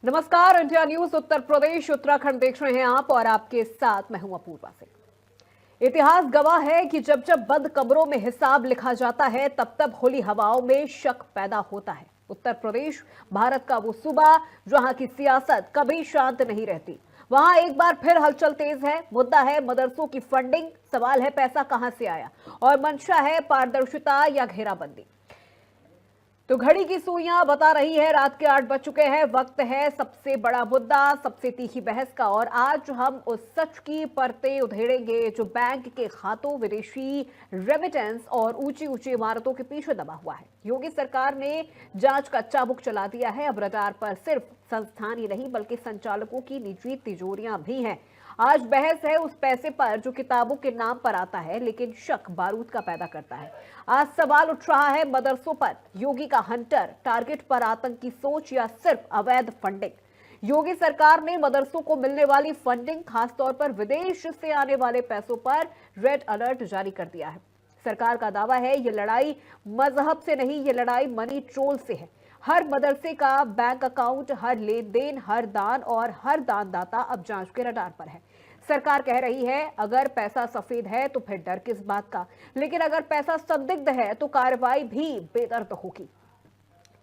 नमस्कार, India news Uttar Pradesh Uttarakhand देख रहे हैं आप और आपके साथ मैं हूं अपूर्वा सिंह। इतिहास गवाह है कि जब जब बंद कमरों में हिसाब लिखा जाता है तब तब खुली हवाओं में शक पैदा होता है। उत्तर प्रदेश भारत का वो सूबा जहां की सियासत कभी शांत नहीं रहती, वहां एक बार फिर हलचल तेज है। मुद्दा है मदरसों की फंडिंग, सवाल है पैसा कहां से आया और मंशा है पारदर्शिता या घेराबंदी। तो घड़ी की सुइयां बता रही है रात के 8 बज चुके हैं। वक्त है सबसे बड़ा मुद्दा, सबसे तीखी बहस का। और आज हम उस सच की परतें उधेड़ेंगे जो बैंक के खातों, विदेशी रेमिटेंस और ऊंची ऊंची इमारतों के पीछे दबा हुआ है। योगी सरकार ने जांच का चाबुक चला दिया है। अब रडार पर सिर्फ संस्थान ही नहीं बल्कि संचालकों की निजी तिजोरियां भी हैं। आज बहस है उस पैसे पर जो किताबों के नाम पर आता है लेकिन शक बारूद का पैदा करता है। आज सवाल उठ रहा है मदरसों पर योगी का हंटर टारगेट पर आतंक की सोच या सिर्फ अवैध फंडिंग। योगी सरकार ने मदरसों को मिलने वाली फंडिंग, खासतौर पर विदेश से आने वाले पैसों पर रेड अलर्ट जारी कर दिया है। सरकार का दावा है ये लड़ाई मजहब से नहीं, ये लड़ाई मनी ट्रोल से है। हर मदरसे का बैंक अकाउंट, हर लेन देन, हर दान और हर दानदाता अब जांच के रडार पर है। सरकार कह रही है अगर पैसा सफेद है तो फिर डर किस बात का, लेकिन अगर पैसा संदिग्ध है तो कार्रवाई भी बेदर्द होगी।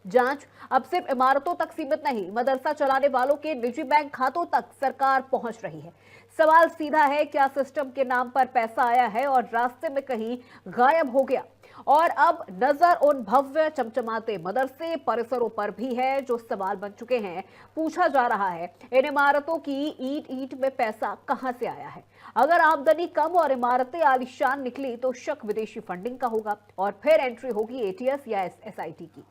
जांच अब सिर्फ इमारतों तक सीमित नहीं, मदरसा चलाने वालों के निजी बैंक खातों तक सरकार पहुंच रही है। सवाल सीधा है, क्या सिस्टम के नाम पर पैसा आया है और रास्ते में कहीं गायब हो गया? और अब नजर उन भव्य चमचमाते मदरसे परिसरों पर भी है जो सवाल बन चुके हैं। पूछा जा रहा है इन इमारतों की ईंट ईंट में पैसा कहां से आया है? अगर आमदनी कम और इमारतें आलीशान निकली तो शक विदेशी फंडिंग का होगा और फिर एंट्री होगी एटीएस या एसआईटी की।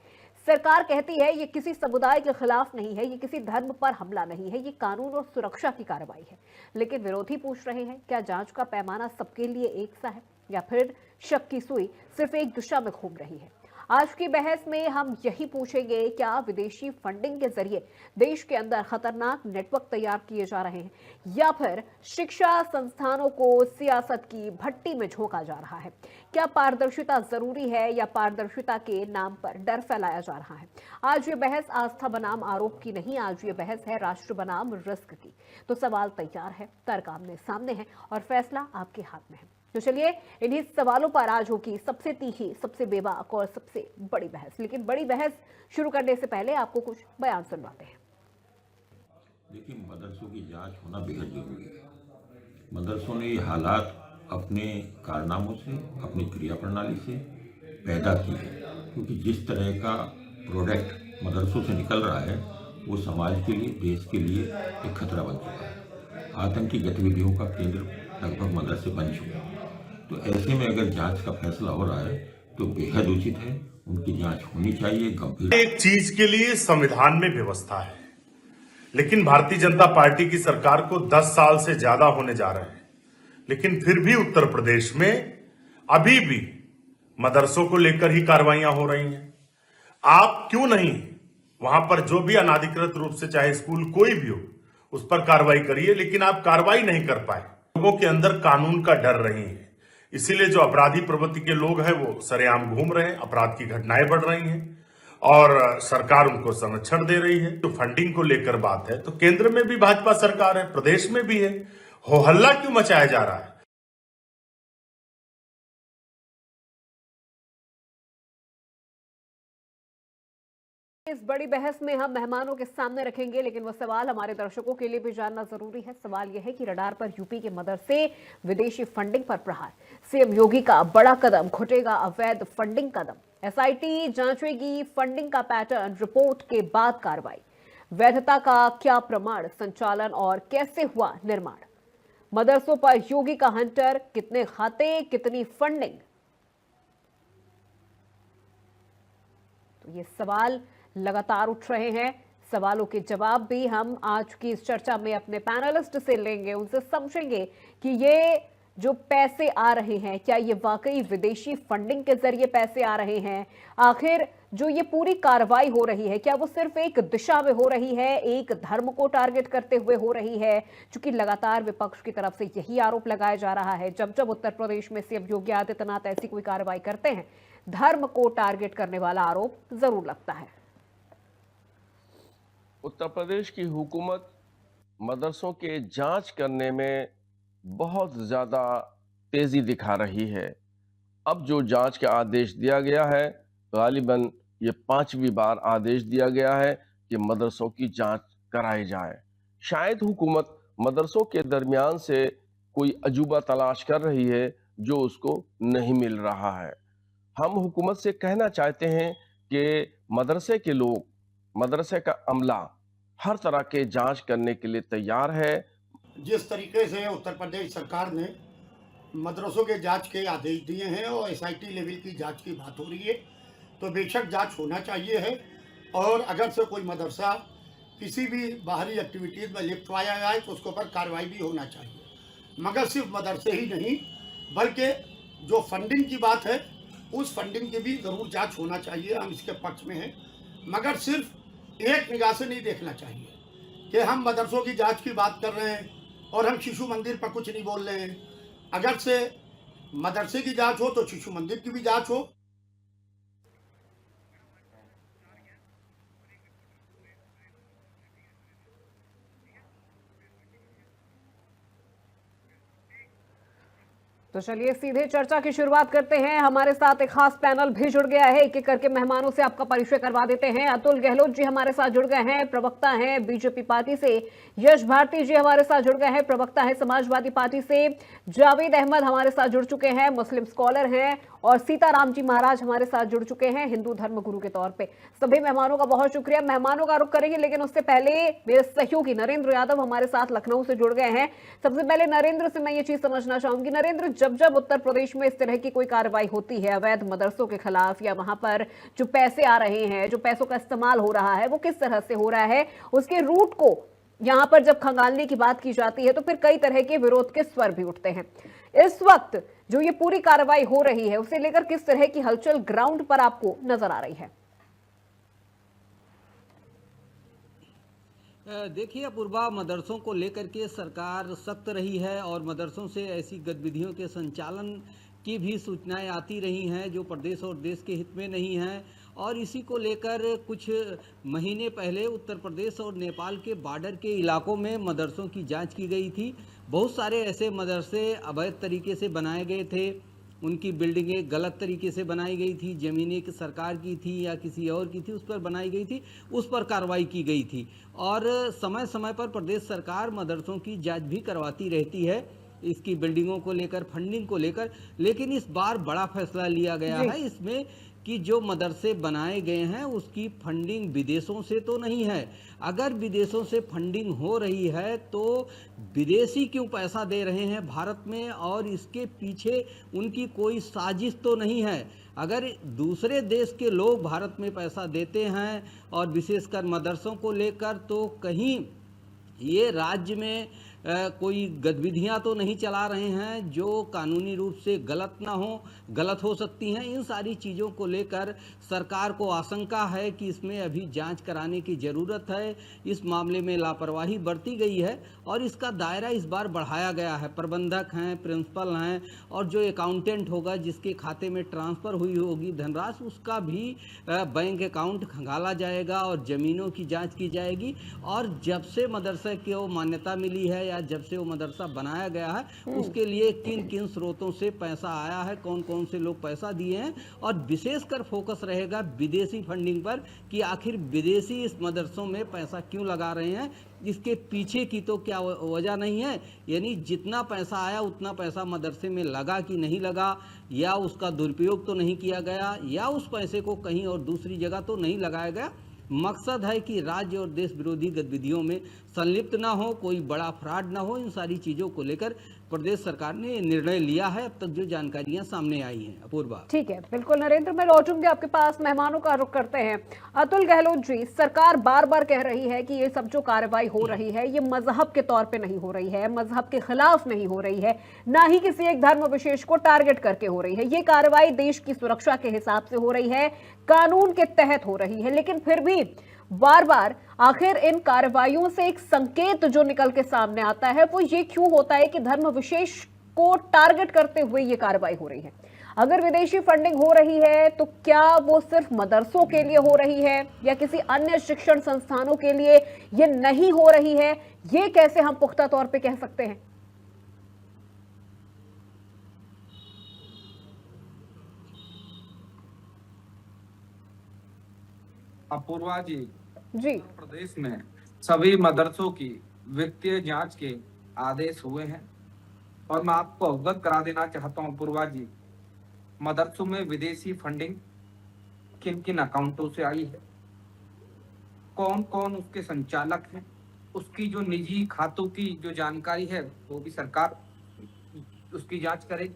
सरकार कहती है ये किसी समुदाय के खिलाफ नहीं है, ये किसी धर्म पर हमला नहीं है, ये कानून और सुरक्षा की कार्रवाई है। लेकिन विरोधी पूछ रहे हैं क्या जांच का पैमाना सबके लिए एक सा है या फिर शक की सुई सिर्फ एक दिशा में घूम रही है? आज की बहस में हम यही पूछेंगे, क्या विदेशी फंडिंग के जरिए देश के अंदर खतरनाक नेटवर्क तैयार किए जा रहे हैं या फिर शिक्षा संस्थानों को सियासत की भट्टी में झोंका जा रहा है? क्या पारदर्शिता जरूरी है या पारदर्शिता के नाम पर डर फैलाया जा रहा है? आज ये बहस आस्था बनाम आरोप की नहीं, आज ये बहस है राष्ट्र बनाम रिस्क की। तो सवाल तैयार है, तर्क आमने सामने है और फैसला आपके हाथ में है। तो चलिए इन्हीं सवालों पर आज होगी सबसे तीखी, सबसे बेबाक और सबसे बड़ी बहस। लेकिन बड़ी बहस शुरू करने से पहले आपको कुछ बयान सुनवाते हैं। देखिए, मदरसों की जांच होना बेहद जरूरी है। मदरसों ने ये हालात अपने कारनामों से, अपनी क्रिया प्रणाली से पैदा की है, क्योंकि जिस तरह का प्रोडक्ट मदरसों से निकल रहा है वो समाज के लिए, देश के लिए एक खतरा बन चुका है। आतंकी गतिविधियों का केंद्र लगभग मदरसे बन चुके हैं। तो ऐसे में अगर जांच का फैसला हो रहा है तो बेहद उचित है, उनकी जांच होनी चाहिए। गंभीर एक चीज के लिए संविधान में व्यवस्था है, लेकिन भारतीय जनता पार्टी की सरकार को 10 साल से ज्यादा होने जा रहे हैं, लेकिन फिर भी उत्तर प्रदेश में अभी भी मदरसों को लेकर ही कार्रवाइयां हो रही हैं। आप क्यों नहीं वहां पर जो भी अनाधिकृत रूप से, चाहे स्कूल कोई भी हो, उस पर कार्रवाई करिए, लेकिन आप कार्रवाई नहीं कर पाए। लोगों के अंदर कानून का डर नहीं है, इसीलिए जो अपराधी प्रवृत्ति के लोग हैं वो सरेआम घूम रहे हैं, अपराध की घटनाएं बढ़ रही हैं और सरकार उनको संरक्षण दे रही है। तो फंडिंग को लेकर बात है तो केंद्र में भी भाजपा सरकार है, प्रदेश में भी है, हो हल्ला क्यों मचाया जा रहा है? इस बड़ी बहस में हम मेहमानों के सामने रखेंगे, लेकिन वो सवाल हमारे दर्शकों के लिए भी जानना जरूरी है। सवाल यह है कि रडार पर यूपी के मदरसे, विदेशी फंडिंग पर प्रहार, सीएम योगी का बड़ा कदम, घुटेगा अवैध फंडिंग कदम, एसआईटी जांचेगी फंडिंग का पैटर्न, रिपोर्ट के बाद कार्रवाई, वैधता का क्या प्रमाण, संचालन और कैसे हुआ निर्माण, मदरसों पर योगी का हंटर, कितने खाते, कितनी फंडिंग। तो ये सवाल लगातार उठ रहे हैं। सवालों के जवाब भी हम आज की इस चर्चा में अपने पैनलिस्ट से लेंगे, उनसे समझेंगे कि ये जो पैसे आ रहे हैं क्या ये वाकई विदेशी फंडिंग के जरिए पैसे आ रहे हैं? आखिर जो ये पूरी कार्रवाई हो रही है क्या वो सिर्फ एक दिशा में हो रही है, एक धर्म को टारगेट करते हुए हो रही है? क्योंकि लगातार विपक्ष की तरफ से यही आरोप लगाया जा रहा है, जब जब उत्तर प्रदेश में सीएम योगी आदित्यनाथ ऐसी कोई कार्रवाई करते हैं, धर्म को टारगेट करने वाला आरोप जरूर लगता है। उत्तर प्रदेश की हुकूमत मदरसों के जांच करने में बहुत ज़्यादा तेज़ी दिखा रही है। अब जो जांच का आदेश दिया गया है, गालिबन ये 5वीं बार आदेश दिया गया है कि मदरसों की जांच कराई जाए। शायद हुकूमत मदरसों के दरमियान से कोई अजूबा तलाश कर रही है जो उसको नहीं मिल रहा है। हम हुकूमत से कहना चाहते हैं कि मदरसे के लोग, मदरसे का अमला हर तरह के जांच करने के लिए तैयार है। जिस तरीके से उत्तर प्रदेश सरकार ने मदरसों के जांच के आदेश दिए हैं और एसआईटी लेवल की जांच की बात हो रही है, तो बेशक जांच होना चाहिए है। और अगर से कोई मदरसा किसी भी बाहरी एक्टिविटीज़ में लिप्त पाया जाए तो उसके ऊपर कार्रवाई भी होना चाहिए। मगर सिर्फ मदरसे ही नहीं, बल्कि जो फंडिंग की बात है उस फंडिंग की भी ज़रूर जांच होना चाहिए। हम इसके पक्ष में हैं, मगर सिर्फ एक निगाह से नहीं देखना चाहिए कि हम मदरसों की जांच की बात कर रहे हैं और हम शिशु मंदिर पर कुछ नहीं बोल रहे हैं। अगर से मदरसे की जांच हो तो शिशु मंदिर की भी जांच हो। तो चलिए सीधे चर्चा की शुरुआत करते हैं। हमारे साथ एक खास पैनल भी जुड़ गया है। एक एक करके मेहमानों से आपका परिचय करवा देते हैं। अतुल गहलोत जी हमारे साथ जुड़ गए हैं, प्रवक्ता हैं बीजेपी पार्टी से। यश भारती जी हमारे साथ जुड़ गए हैं, प्रवक्ता हैं समाजवादी पार्टी से। जावेद अहमद हमारे साथ जुड़ चुके हैं, मुस्लिम स्कॉलर हैं। और सीताराम जी महाराज हमारे साथ जुड़ चुके हैं, हिंदू धर्म गुरु के तौर पे। सभी मेहमानों का बहुत शुक्रिया। मेहमानों का रुख करेंगे, लेकिन उससे पहले मेरे सहयोगी नरेंद्र यादव हमारे साथ लखनऊ से जुड़ गए हैं। सबसे पहले नरेंद्र से मैं ये चीज समझना चाहूंगी। नरेंद्र, जब जब उत्तर प्रदेश में इस तरह की कोई कार्रवाई होती है अवैध मदरसों के खिलाफ, या वहां पर जो पैसे आ रहे हैं, जो पैसों का इस्तेमाल हो रहा है, वो किस तरह से हो रहा है, उसके रूट को यहां पर जब खंगालने की बात की जाती है तो फिर कई तरह के विरोध के स्वर भी उठते हैं। इस वक्त जो ये पूरी कार्रवाई हो रही है उसे लेकर किस तरह की हलचल ग्राउंड पर आपको नजर आ रही है? देखिए अपूर्वा, मदरसों को लेकर के सरकार सख्त रही है और मदरसों से ऐसी गतिविधियों के संचालन की भी सूचनाएं आती रही हैं जो प्रदेश और देश के हित में नहीं हैं। और इसी को लेकर कुछ महीने पहले उत्तर प्रदेश और नेपाल के बॉर्डर के इलाकों में मदरसों की जांच की गई थी। बहुत सारे ऐसे मदरसे अवैध तरीके से बनाए गए थे, उनकी बिल्डिंगें गलत तरीके से बनाई गई थी, ज़मीनें सरकार की थी या किसी और की थी, उस पर बनाई गई थी, उस पर कार्रवाई की गई थी। और समय समय पर प्रदेश सरकार मदरसों की जांच भी करवाती रहती है, इसकी बिल्डिंगों को लेकर, फंडिंग को लेकर। लेकिन इस बार बड़ा फैसला लिया गया है इसमें कि जो मदरसे बनाए गए हैं उसकी फंडिंग विदेशों से तो नहीं है। अगर विदेशों से फंडिंग हो रही है तो विदेशी क्यों पैसा दे रहे हैं भारत में, और इसके पीछे उनकी कोई साजिश तो नहीं है। अगर दूसरे देश के लोग भारत में पैसा देते हैं और विशेषकर मदरसों को लेकर, तो कहीं ये राज्य में कोई गतिविधियां तो नहीं चला रहे हैं जो कानूनी रूप से गलत ना हो, गलत हो सकती हैं। इन सारी चीज़ों को लेकर सरकार को आशंका है कि इसमें अभी जांच कराने की ज़रूरत है। इस मामले में लापरवाही बरती गई है और इसका दायरा इस बार बढ़ाया गया है। प्रबंधक हैं, प्रिंसिपल हैं, और जो अकाउंटेंट होगा जिसके खाते में ट्रांसफ़र हुई होगी धनराशि, उसका भी बैंक अकाउंट खंगाला जाएगा और ज़मीनों की जाँच की जाएगी। और जब से मदरसे को मान्यता मिली है या जब से वो मदरसा बनाया गया है, उसके लिए किन किन स्रोतों से पैसा आया है, कौन कौन से लोग पैसा दिए हैं, और विशेषकर फोकस रहेगा विदेशी फंडिंग पर कि आखिर विदेशी इस मदरसों में पैसा क्यों लगा रहे हैं, इसके पीछे की तो क्या वजह नहीं है। यानी जितना पैसा आया उतना पैसा मदरसे में लगा कि नहीं लगा, या उसका दुरुपयोग तो नहीं किया गया, या उस पैसे को कहीं और दूसरी जगह तो नहीं लगाया गया। मकसद है कि राज्य और देश विरोधी गतिविधियों में संलिप्त ना हो, कोई बड़ा फ्रॉड ना हो। इन सारी चीज़ों को लेकर प्रदेश सरकार ने निर्णय लिया है, अब तक जो जानकारियां सामने आई हैं। अपूर्वा, ठीक है, बिल्कुल नरेंद्र, मैं लौटूंगी आपके पास। मेहमानों का रुख करते हैं। अतुल गहलोत जी, सरकार बार बार कह रही है कि ये सब जो कार्रवाई हो रही है ये मजहब के तौर पे नहीं हो रही है, मजहब के खिलाफ नहीं हो रही है, ना ही किसी एक धर्म विशेष को टारगेट करके हो रही है। ये कार्रवाई देश की सुरक्षा के हिसाब से हो रही है, कानून के तहत हो रही है। लेकिन फिर भी बार बार आखिर इन कार्रवाइयों से एक संकेत जो निकल के सामने आता है वो ये क्यों होता है कि धर्म विशेष को टारगेट करते हुए ये कार्रवाई हो रही है? अगर विदेशी फंडिंग हो रही है तो क्या वो सिर्फ मदरसों के लिए हो रही है या किसी अन्य शिक्षण संस्थानों के लिए ये नहीं हो रही है, ये कैसे हम पुख्ता तौर पे कह सकते हैं? अपूर्वा जी, जी। उत्तर प्रदेश में सभी मदरसों की वित्तीय जांच के आदेश हुए हैं और मैं आपको अवगत करा देना चाहता हूं अपूर्वा जी, मदरसों में विदेशी फंडिंग किन किन अकाउंटों से आई है, कौन कौन उसके संचालक हैं, उसकी जो निजी खातों की जो जानकारी है वो भी सरकार उसकी जांच करे।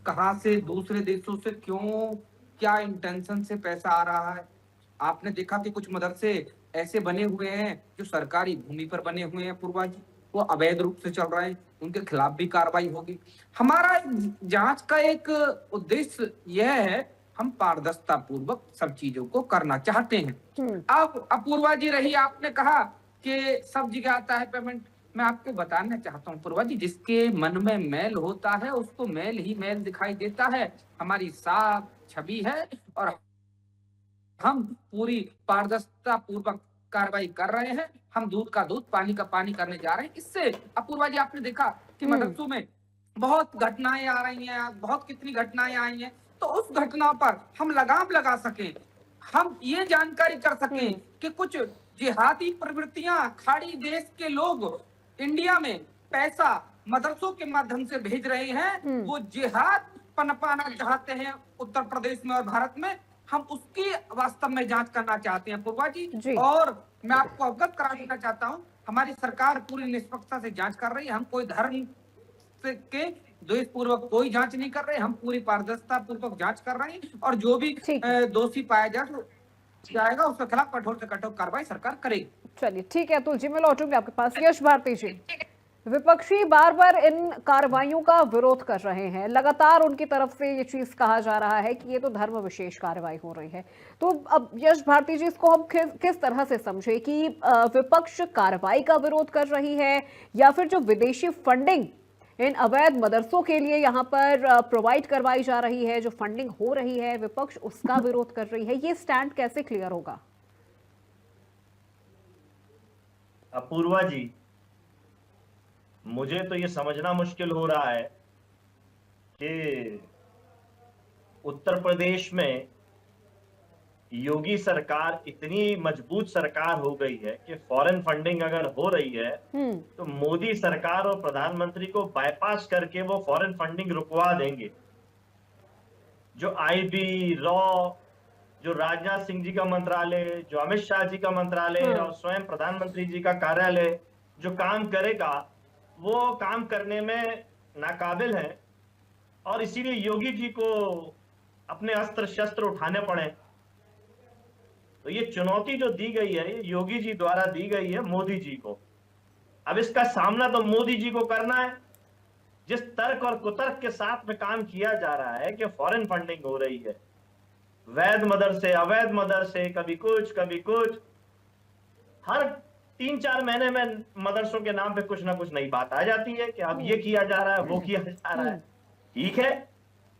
कहां से दूसरे देशों से क्यों, क्या इंटेंशन से पैसा आ रहा है। आपने देखा कि कुछ मदरसे ऐसे बने हुए हैं जो सरकारी भूमि पर बने हुए हैं पूर्वा जी, वो अवैध रूप से चल रहे हैं, उनके खिलाफ भी कार्रवाई होगी। हमारा जांच का एक उद्देश्य यह है, हम पारदर्शिता पूर्वक सब चीजों को करना चाहते हैं। अब अपूर्वा जी रही, आपने कहा कि सब जगह आता है पेमेंट, मैं आपको बताना चाहता हूँ पूर्वा जी, जिसके मन में मैल होता है उसको मैल ही मैल दिखाई देता है। हमारी साफ छवि है और हम पूरी पारदर्शिता पूर्वक कार्रवाई कर रहे हैं। हम दूध का दूध, पानी का पानी करने जा रहे हैं। इससे अपूर्वा जी आपने देखा कि मदरसों में बहुत घटनाएं आ रही हैं, बहुत कितनी घटनाएं आई हैं, तो उस घटना पर हम लगाम लगा सकें, हम ये जानकारी कर सकें कि कुछ जिहादी प्रवृत्तियां खाड़ी देश के लोग इंडिया में पैसा मदरसों के माध्यम से भेज रहे हैं, वो जिहाद पनपाना चाहते हैं उत्तर प्रदेश में और भारत में। हम उसकी वास्तव में जांच करना चाहते हैं पूर्वा जी। और मैं आपको अवगत करा देना चाहता हूं, हमारी सरकार पूरी निष्पक्षता से जांच कर रही है। हम कोई धर्म के द्वेष पूर्वक कोई जांच नहीं कर रहे, हम पूरी पारदर्शिता पूर्वक जांच कर रहे हैं और जो भी दोषी पाया जाएगा उसके खिलाफ कठोर से कठोर कार्रवाई सरकार करेगी। चलिए ठीक है अतुल जी, मैं लौटूंगी आपके पास। यश भारती जी, विपक्षी बार बार इन कार्रवाइयों का विरोध कर रहे हैं, लगातार उनकी तरफ से ये चीज कहा जा रहा है कि ये तो धर्म विशेष कार्रवाई हो रही है। तो अब यश भारती जी, इसको हम किस तरह से समझे कि विपक्ष कार्रवाई का विरोध कर रही है या फिर जो विदेशी फंडिंग इन अवैध मदरसों के लिए यहाँ पर प्रोवाइड करवाई जा रही है, जो फंडिंग हो रही है, विपक्ष उसका विरोध कर रही है, ये स्टैंड कैसे क्लियर होगा? अपूर्वा जी, मुझे तो ये समझना मुश्किल हो रहा है कि उत्तर प्रदेश में योगी सरकार इतनी मजबूत सरकार हो गई है कि फॉरेन फंडिंग अगर हो रही है तो मोदी सरकार और प्रधानमंत्री को बाईपास करके वो फॉरेन फंडिंग रुकवा देंगे। जो आईबी, रॉ, जो राजनाथ सिंह जी का मंत्रालय, जो अमित शाह जी का मंत्रालय और स्वयं प्रधानमंत्री जी का कार्यालय जो काम करेगा, वो काम करने में नाकाबिल है और इसीलिए योगी जी को अपने अस्त्र शस्त्र उठाने पड़े। तो ये चुनौती जो दी गई है, ये योगी जी द्वारा दी गई है मोदी जी को। अब इसका सामना तो मोदी जी को करना है। जिस तर्क और कुतर्क के साथ में काम किया जा रहा है कि फॉरेन फंडिंग हो रही है, वैध मदरसे, अवैध मदरसे, कभी कुछ, हर 3-4 महीने में मदरसों के नाम पे कुछ ना कुछ नई बात आ जाती है कि अब ये किया जा रहा है, वो किया जा रहा है। ठीक है,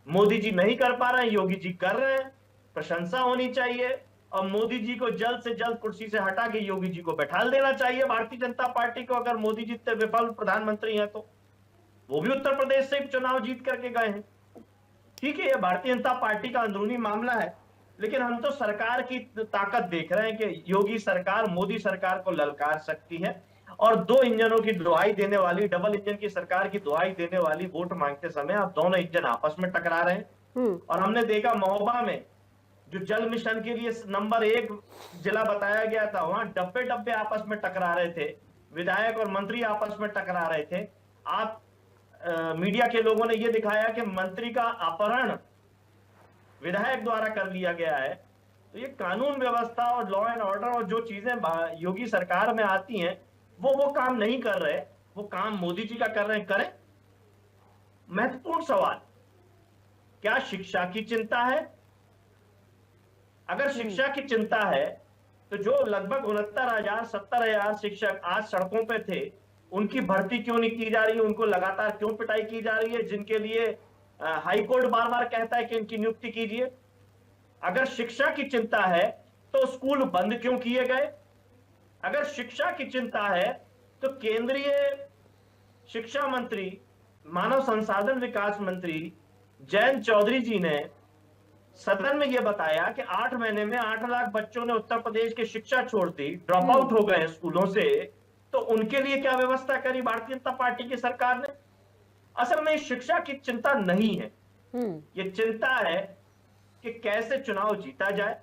मोदी जी नहीं कर पा रहे हैं, योगी जी कर रहे हैं, प्रशंसा होनी चाहिए और मोदी जी को जल्द से जल्द कुर्सी से हटा के योगी जी को बैठा देना चाहिए। भारतीय जनता पार्टी को, अगर मोदी जी इतने विफल प्रधानमंत्री हैं तो वो भी उत्तर प्रदेश से चुनाव जीत करके गए हैं। ठीक है, ये भारतीय जनता पार्टी का अंदरूनी मामला है, लेकिन हम तो सरकार की ताकत देख रहे हैं कि योगी सरकार मोदी सरकार को ललकार सकती है और 2 इंजनों की दुहाई देने वाली, डबल इंजन की सरकार की दुहाई देने वाली वोट मांगते समय अब दोनों इंजन आपस में टकरा रहे हैं। और हमने देखा महोबा में जो जल मिशन के लिए नंबर 1 जिला बताया गया था, वहां डब्बे आपस में टकरा रहे थे, विधायक और मंत्री आपस में टकरा रहे थे। आप मीडिया के लोगों ने यह दिखाया कि मंत्री का अपहरण विधायक द्वारा कर लिया गया है। तो ये कानून व्यवस्था और लॉ एंड ऑर्डर और जो चीजें योगी सरकार में आती हैं वो काम नहीं कर रहे, वो काम मोदी जी का कर रहे हैं। करें। महत्वपूर्ण सवाल, क्या शिक्षा की चिंता है? अगर शिक्षा की चिंता है तो जो लगभग 69,000 70,000 शिक्षक आज सड़कों पे थे, उनकी भर्ती क्यों नहीं की जा रही है? उनको लगातार क्यों पिटाई की जा रही है? जिनके लिए हाई कोर्ट बार बार कहता है कि इनकी नियुक्ति कीजिए। अगर शिक्षा की चिंता है तो स्कूल बंद क्यों किए गए? अगर शिक्षा की चिंता है तो केंद्रीय शिक्षा मंत्री, मानव संसाधन विकास मंत्री जयंत चौधरी जी ने सदन में यह बताया कि 8 महीने में 8 लाख बच्चों ने उत्तर प्रदेश की शिक्षा छोड़ दी, ड्रॉप आउट हो गए स्कूलों से। तो उनके लिए क्या व्यवस्था करी भारतीय जनता पार्टी की सरकार ने? असल में शिक्षा की चिंता नहीं है, ये चिंता है कि कैसे चुनाव जीता जाए,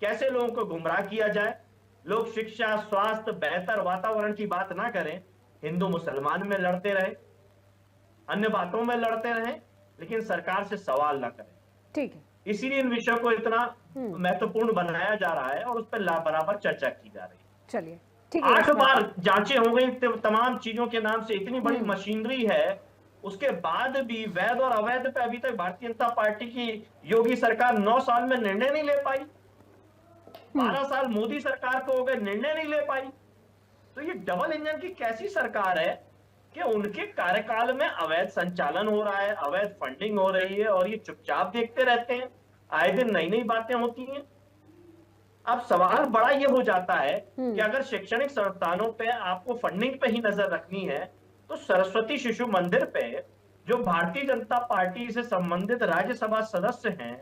कैसे लोगों को गुमराह किया जाए। लोग शिक्षा, स्वास्थ्य, बेहतर वातावरण की बात ना करें, हिंदू मुसलमान में लड़ते रहे, अन्य बातों में लड़ते रहे, लेकिन सरकार से सवाल ना करें। ठीक है, इसीलिए इन विषयों को इतना महत्वपूर्ण बनाया जा रहा है और उस पर बराबर चर्चा की जा रही है। चलिए ठीक है। 8 बार जांचें हो गई तमाम चीजों के नाम से, इतनी बड़ी मशीनरी है, उसके बाद भी वैध और अवैध पे अभी तक भारतीय जनता पार्टी की योगी सरकार 9 साल में निर्णय नहीं ले पाई। 12 साल मोदी सरकार को हो गए, निर्णय नहीं ले पाई। तो ये डबल इंजन की कैसी सरकार है कि उनके कार्यकाल में अवैध संचालन हो रहा है, अवैध फंडिंग हो रही है और ये चुपचाप देखते रहते हैं। आए दिन नई नई बातें होती हैं। अब सवाल बड़ा ये हो जाता है कि अगर शैक्षणिक संस्थानों पे आपको फंडिंग पे ही नजर रखनी है तो सरस्वती शिशु मंदिर पे जो भारतीय जनता पार्टी से संबंधित राज्यसभा सदस्य हैं,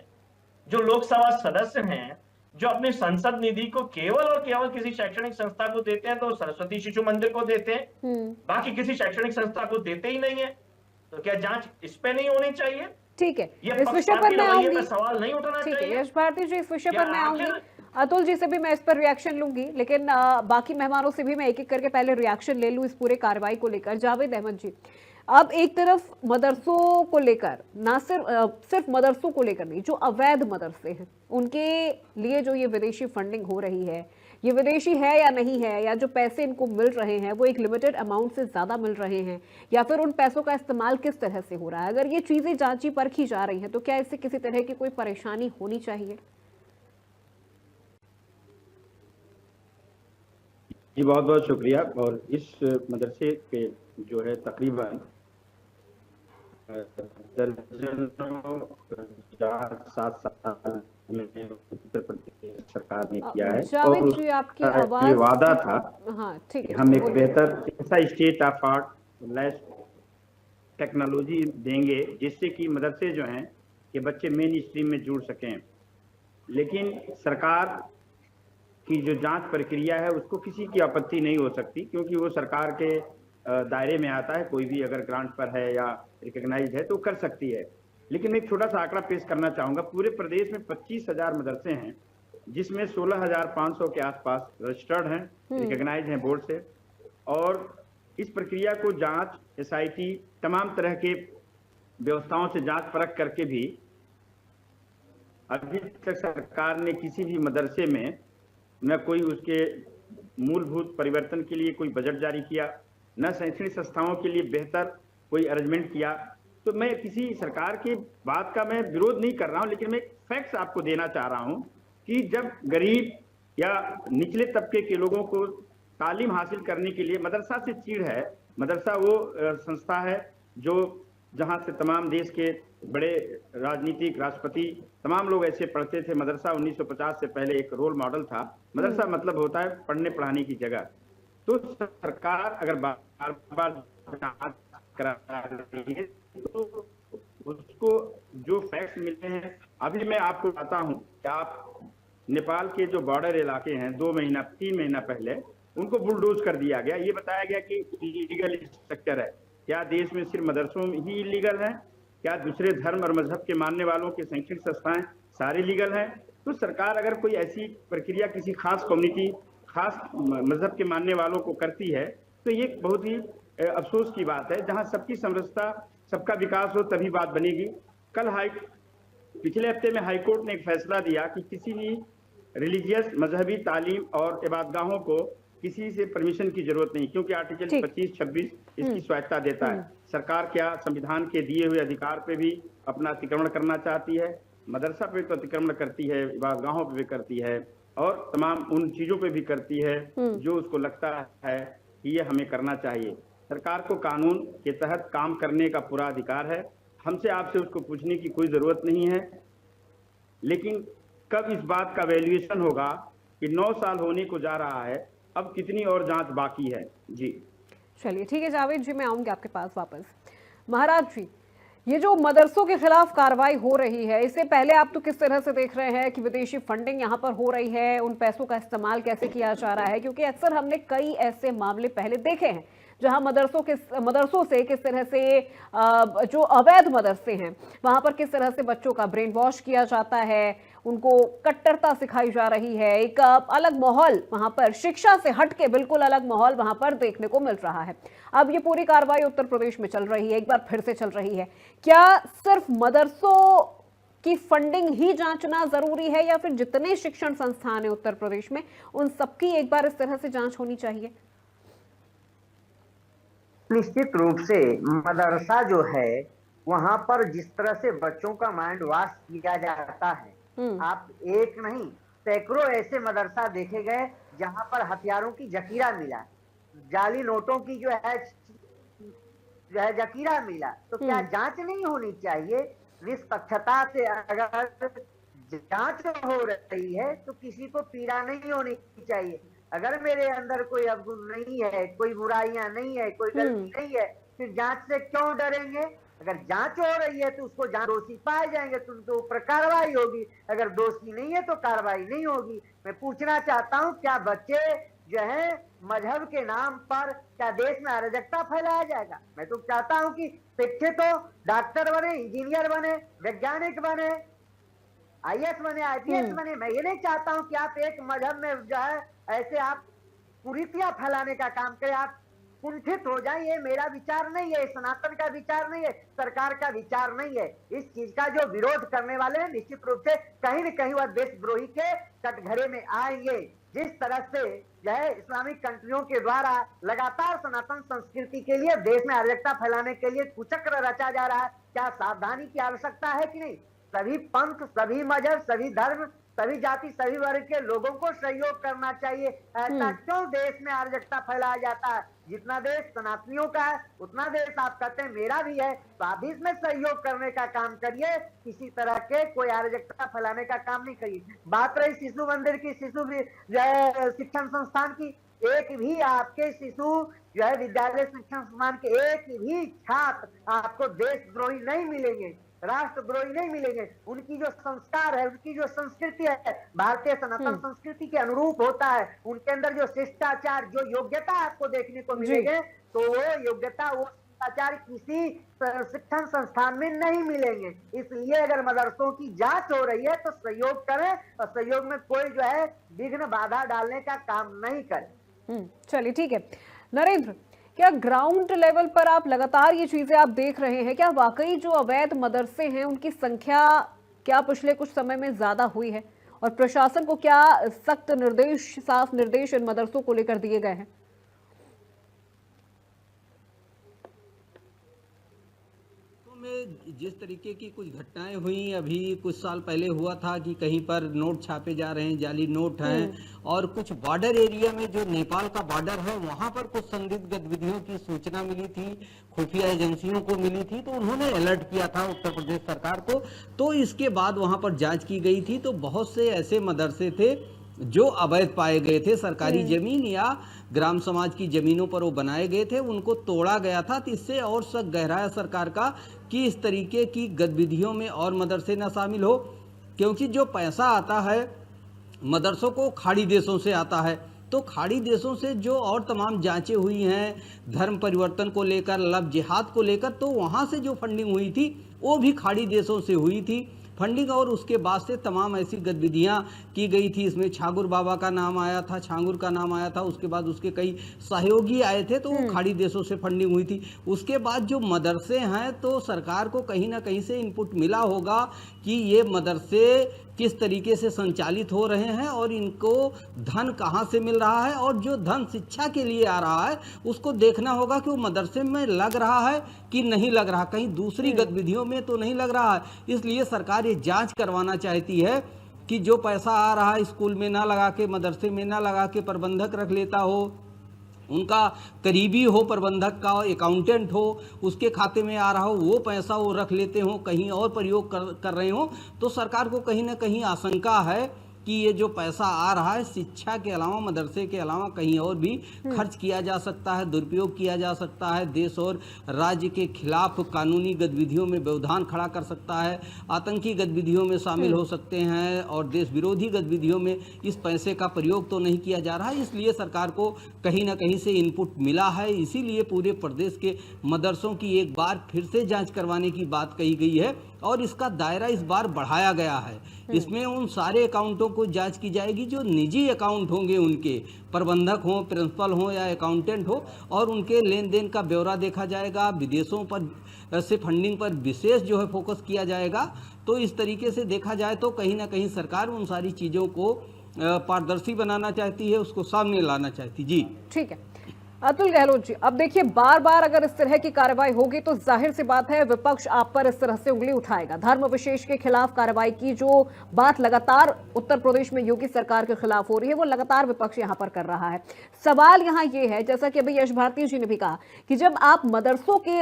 जो लोकसभा सदस्य हैं, जो अपनी संसद निधि को केवल और केवल किसी शैक्षणिक संस्था को देते हैं तो सरस्वती शिशु मंदिर को देते हैं, बाकी किसी शैक्षणिक संस्था को देते ही नहीं है। तो क्या जांच इस पे नहीं होनी चाहिए? ठीक है, ये इस विषय पर मैं आऊंगी। सवाल नहीं उठाना ठीक है चाहिए। यश भारती जी, इस विषय पर मैं आऊंगी। आखिर अतुल जी से भी मैं इस पर रिएक्शन लूंगी, लेकिन बाकी मेहमानों से भी मैं एक एक करके पहले रिएक्शन ले लूं इस पूरे कार्रवाई को लेकर। जावेद अहमद जी, अब एक तरफ मदरसों को लेकर, ना सिर्फ मदरसों को लेकर नहीं, जो अवैध मदरसे हैं उनके लिए जो ये विदेशी फंडिंग हो रही है, ये विदेशी है या नहीं है, या जो पैसे इनको मिल रहे हैं वो एक लिमिटेड अमाउंट से ज्यादा मिल रहे हैं, या फिर उन पैसों का इस्तेमाल किस तरह से हो रहा है, अगर ये चीजें जांची परखी जा रही हैं तो क्या इससे किसी तरह की कोई परेशानी होनी चाहिए? जी बहुत बहुत शुक्रिया। और इस मदरसे के जो है तकरीबन दर्जनों 7 साल में उत्तर प्रदेश सरकार ने किया है और जी, आपकी ये आवाज वादा था। हाँ ठीक है, हम एक बेहतर ऐसा स्टेट ऑफ आर्ट लैस टेक्नोलॉजी देंगे जिससे कि मदरसे जो हैं कि बच्चे मेन स्ट्रीम में जुड़ सकें। लेकिन सरकार की जो जांच प्रक्रिया है उसको किसी की आपत्ति नहीं हो सकती, क्योंकि वो सरकार के दायरे में आता है। कोई भी अगर ग्रांट पर है या रिकॉग्नाइज है तो कर सकती है। लेकिन मैं एक छोटा सा आंकड़ा पेश करना चाहूंगा। पूरे प्रदेश में 25,000 मदरसे हैं, जिसमें 16,500 के आसपास रजिस्टर्ड हैं, रिकॉग्नाइज हैं बोर्ड से। और इस प्रक्रिया को जांच, SIT, तमाम तरह के व्यवस्थाओं से जांच परख करके भी अभी तक सरकार ने किसी भी मदरसे में न कोई उसके मूलभूत परिवर्तन के लिए कोई बजट जारी किया, न शैक्षणिक संस्थाओं के लिए बेहतर कोई अरेंजमेंट किया। तो मैं किसी सरकार की बात का मैं विरोध नहीं कर रहा हूं, लेकिन मैं फैक्ट्स आपको देना चाह रहा हूं कि जब गरीब या निचले तबके के लोगों को तालीम हासिल करने के लिए मदरसा से चीड़ है। मदरसा वो संस्था है जो जहां से तमाम देश के बड़े राजनीतिक, राष्ट्रपति, तमाम लोग ऐसे पढ़ते थे। मदरसा 1950 से पहले एक रोल मॉडल था। मदरसा मतलब होता है पढ़ने पढ़ाने की जगह। तो सरकार अगर बार बार जांच करा रही है तो उसको जो फैक्ट्स मिलते हैं, अभी मैं आपको बताता हूं कि आप नेपाल के जो बॉर्डर इलाके हैं 2-3 महीना पहले उनको बुलडोज कर दिया गया। ये बताया गया कि इलीगल स्ट्रक्चर है। क्या देश में सिर्फ मदरसों में ही इलीगल है? क्या दूसरे धर्म और मजहब के मानने वालों के शैक्षणिक संस्थाएं सारे लीगल हैं? तो सरकार अगर कोई ऐसी प्रक्रिया किसी खास कम्युनिटी, खास मजहब के मानने वालों को करती है तो ये बहुत ही अफसोस की बात है। जहां सबकी समरसता, सबका विकास हो तभी बात बनेगी। कल पिछले हफ्ते में हाईकोर्ट ने एक फैसला दिया कि किसी भी रिलीजियस मजहबी तालीम और इबादतगाहों को किसी से परमिशन की जरूरत नहीं, क्योंकि आर्टिकल 25-26 इसकी स्वायत्ता देता है। सरकार क्या संविधान के दिए हुए अधिकार पे भी अपना अतिक्रमण करना चाहती है? मदरसा पे तो अतिक्रमण करती है, इबादतगाहों पे भी करती है और तमाम उन चीजों पे भी करती है जो उसको लगता है कि ये हमें करना चाहिए। सरकार को कानून के तहत काम करने का पूरा अधिकार है। हमसे आपसे उसको पूछने की कोई जरूरत नहीं है, लेकिन कब इस बात का वैल्यूएशन होगा कि 9 साल होने को जा रहा है, अब कितनी और जांच बाकी है। जी चलिए ठीक है जावेद जी, मैं आऊंगी आपके पास वापस। महाराज जी, ये जो मदरसों के खिलाफ कार्रवाई हो रही है, इससे पहले आप तो किस तरह से देख रहे हैं कि विदेशी फंडिंग यहाँ पर हो रही है, उन पैसों का इस्तेमाल कैसे किया जा रहा है? क्योंकि अक्सर हमने कई ऐसे मामले पहले देखे हैं जहां मदरसों से किस तरह से जो अवैध मदरसे हैं वहां पर किस तरह से बच्चों का ब्रेन वॉश किया जाता है, उनको कट्टरता सिखाई जा रही है। एक अलग माहौल वहां पर, शिक्षा से हटके बिल्कुल अलग माहौल वहां पर देखने को मिल रहा है। अब ये पूरी कार्रवाई उत्तर प्रदेश में चल रही है, एक बार फिर से चल रही है। क्या सिर्फ मदरसों की फंडिंग ही जांचना जरूरी है या फिर जितने शिक्षण संस्थान है उत्तर प्रदेश में उन सबकी एक बार इस तरह से जांच होनी चाहिए? निश्चित रूप से मदरसा जो है वहां पर जिस तरह से बच्चों का माइंड वॉश किया जाता है, आप एक नहीं सैकड़ों ऐसे मदरसा देखे गए जहां पर हथियारों की जखीरा मिला, जाली नोटों की जो है जखीरा मिला। तो क्या जांच नहीं होनी चाहिए? निष्पक्षता से अगर जांच हो रही है तो किसी को पीड़ा नहीं होनी चाहिए। अगर मेरे अंदर कोई अवगुण नहीं है, कोई बुराइयां नहीं है, कोई गलती नहीं है, फिर जांच से क्यों डरेंगे? अगर जांच हो रही है तो उसको दोषी पाए जाएंगे तो उनके ऊपर कार्रवाई होगी, अगर दोषी नहीं है तो कार्रवाई नहीं होगी। मैं पूछना चाहता हूं, क्या बच्चे जो है मजहब के नाम पर क्या देश में अराजकता फैलाया जाएगा? मैं तो चाहता हूं कि शिक्षित हो, डॉक्टर बने, इंजीनियर बने, वैज्ञानिक बने, IAS बने, IPS बने। मैं ये नहीं चाहता हूं कि आप एक मजहब में जो है ऐसे आप कुरीतियां फैलाने का काम करें, आप कुंठित हो जाए। ये मेरा विचार नहीं है, सनातन का विचार नहीं है, सरकार का विचार नहीं है। इस चीज का जो विरोध करने वाले हैं निश्चित रूप से कहीं न कहीं वह देशद्रोही के कटघरे में आएंगे। जिस तरह से जो है इस्लामिक कंट्रियों के द्वारा लगातार सनातन संस्कृति के लिए, देश में अराजकता फैलाने के लिए कुचक्र रचा जा रहा है, क्या सावधानी की आवश्यकता है कि नहीं? सभी पंथ, सभी मजहब, सभी धर्म, सभी जाति, सभी वर्ग के लोगों को सहयोग करना चाहिए। ऐसा क्यों देश में अराजकता फैलाया जाता है? जितना देश सनातनियों का है उतना देश आप कहते हैं मेरा भी है, तो आप भी इसमें सहयोग करने का काम करिए, किसी तरह के कोई अराजकता फैलाने का काम नहीं करिए। बात रही शिशु मंदिर की, शिशु शिक्षण संस्थान की, एक भी आपके शिशु जो है विद्यालय शिक्षण संस्थान के एक भी छात्र आपको देशद्रोही नहीं मिलेंगे, राष्ट्रद्रोही नहीं मिलेंगे। उनकी जो संस्कार है, उनकी जो संस्कृति है भारतीय सनातन संस्कृति के अनुरूप होता है। उनके अंदर जो शिष्टाचार, जो योग्यता आपको देखने को मिलेंगे, तो वो योग्यता, वो शिष्टाचार किसी शिक्षण संस्थान में नहीं मिलेंगे। इसलिए अगर मदरसों की जांच हो रही है तो सहयोग करें और सहयोग में कोई जो है विघ्न बाधा डालने का काम नहीं करें। चलिए ठीक है। नरेंद्र, क्या ग्राउंड लेवल पर आप लगातार ये चीजें आप देख रहे हैं, क्या वाकई जो अवैध मदरसे हैं उनकी संख्या क्या पिछले कुछ समय में ज्यादा हुई है और प्रशासन को क्या सख्त निर्देश, साफ निर्देश इन मदरसों को लेकर दिए गए हैं? में जिस तरीके की कुछ घटनाएं हुई, अभी कुछ साल पहले हुआ था कि कहीं पर नोट छापे जा रहे हैं, जाली नोट हैं, और कुछ बॉर्डर एरिया में जो नेपाल का बॉर्डर है वहां पर कुछ संदिग्ध गतिविधियों की सूचना मिली थी, खुफिया एजेंसियों को मिली थी, तो उन्होंने अलर्ट किया था उत्तर प्रदेश सरकार को। तो इसके बाद वहां पर जांच की गई थी, तो बहुत से ऐसे मदरसे थे जो अवैध पाए गए थे, सरकारी जमीन या ग्राम समाज की जमीनों पर वो बनाए गए थे, उनको तोड़ा गया था। तो इससे और शक गहराया सरकार का कि इस तरीके की गतिविधियों में और मदरसे न शामिल हो, क्योंकि जो पैसा आता है मदरसों को खाड़ी देशों से आता है। तो खाड़ी देशों से जो और तमाम जांचें हुई हैं धर्म परिवर्तन को लेकर, लव जिहाद को लेकर, तो वहाँ से जो फंडिंग हुई थी वो भी खाड़ी देशों से हुई थी फंडिंग, और उसके बाद से तमाम ऐसी गतिविधियां की गई थी। इसमें छांगुर बाबा का नाम आया था, छांगुर का नाम आया था, उसके बाद उसके कई सहयोगी आए थे, तो वो खाड़ी देशों से फंडिंग हुई थी। उसके बाद जो मदरसे हैं, तो सरकार को कहीं ना कहीं से इनपुट मिला होगा कि ये मदरसे किस तरीके से संचालित हो रहे हैं और इनको धन कहाँ से मिल रहा है, और जो धन शिक्षा के लिए आ रहा है उसको देखना होगा कि वो मदरसे में लग रहा है कि नहीं लग रहा, कहीं दूसरी गतिविधियों में तो नहीं लग रहा है। इसलिए सरकार ये जांच करवाना चाहती है कि जो पैसा आ रहा है स्कूल में ना लगा के, मदरसे में ना लगा के प्रबंधक रख लेता हो, उनका करीबी हो, प्रबंधक का अकाउंटेंट हो, उसके खाते में आ रहा हो, वो पैसा वो रख लेते हो, कहीं और प्रयोग कर रहे हो, तो सरकार को कहीं ना कहीं आशंका है कि ये जो पैसा आ रहा है शिक्षा के अलावा, मदरसे के अलावा कहीं और भी खर्च किया जा सकता है, दुरुपयोग किया जा सकता है, देश और राज्य के खिलाफ कानूनी गतिविधियों में व्यवधान खड़ा कर सकता है, आतंकी गतिविधियों में शामिल हो सकते हैं और देश विरोधी गतिविधियों में इस पैसे का प्रयोग तो नहीं किया जा रहा है। इसलिए सरकार को कहीं ना कहीं से इनपुट मिला है, इसीलिए पूरे प्रदेश के मदरसों की एक बार फिर से जाँच करवाने की बात कही गई है और इसका दायरा इस बार बढ़ाया गया है। इसमें उन सारे अकाउंटों को जांच की जाएगी जो निजी अकाउंट होंगे, उनके प्रबंधक हो, प्रिंसिपल हो या अकाउंटेंट हो, और उनके लेन देन का ब्यौरा देखा जाएगा। विदेशों पर से फंडिंग पर विशेष जो है फोकस किया जाएगा। तो इस तरीके से देखा जाए तो कहीं ना कहीं सरकार उन सारी चीज़ों को पारदर्शी बनाना चाहती है, उसको सामने लाना चाहती। जी ठीक है अतुल गहलोत जी, अब देखिए बार बार अगर इस तरह की कार्रवाई होगी तो जाहिर सी बात है विपक्ष आप पर इस तरह से उंगली उठाएगा। धर्म विशेष के खिलाफ कार्रवाई की जो बात लगातार उत्तर प्रदेश में योगी सरकार के खिलाफ हो रही है वो लगातार विपक्ष यहां पर कर रहा है। सवाल यहां ये है, जैसा कि अभी यश भारती जी ने भी कहा कि जब आप मदरसों के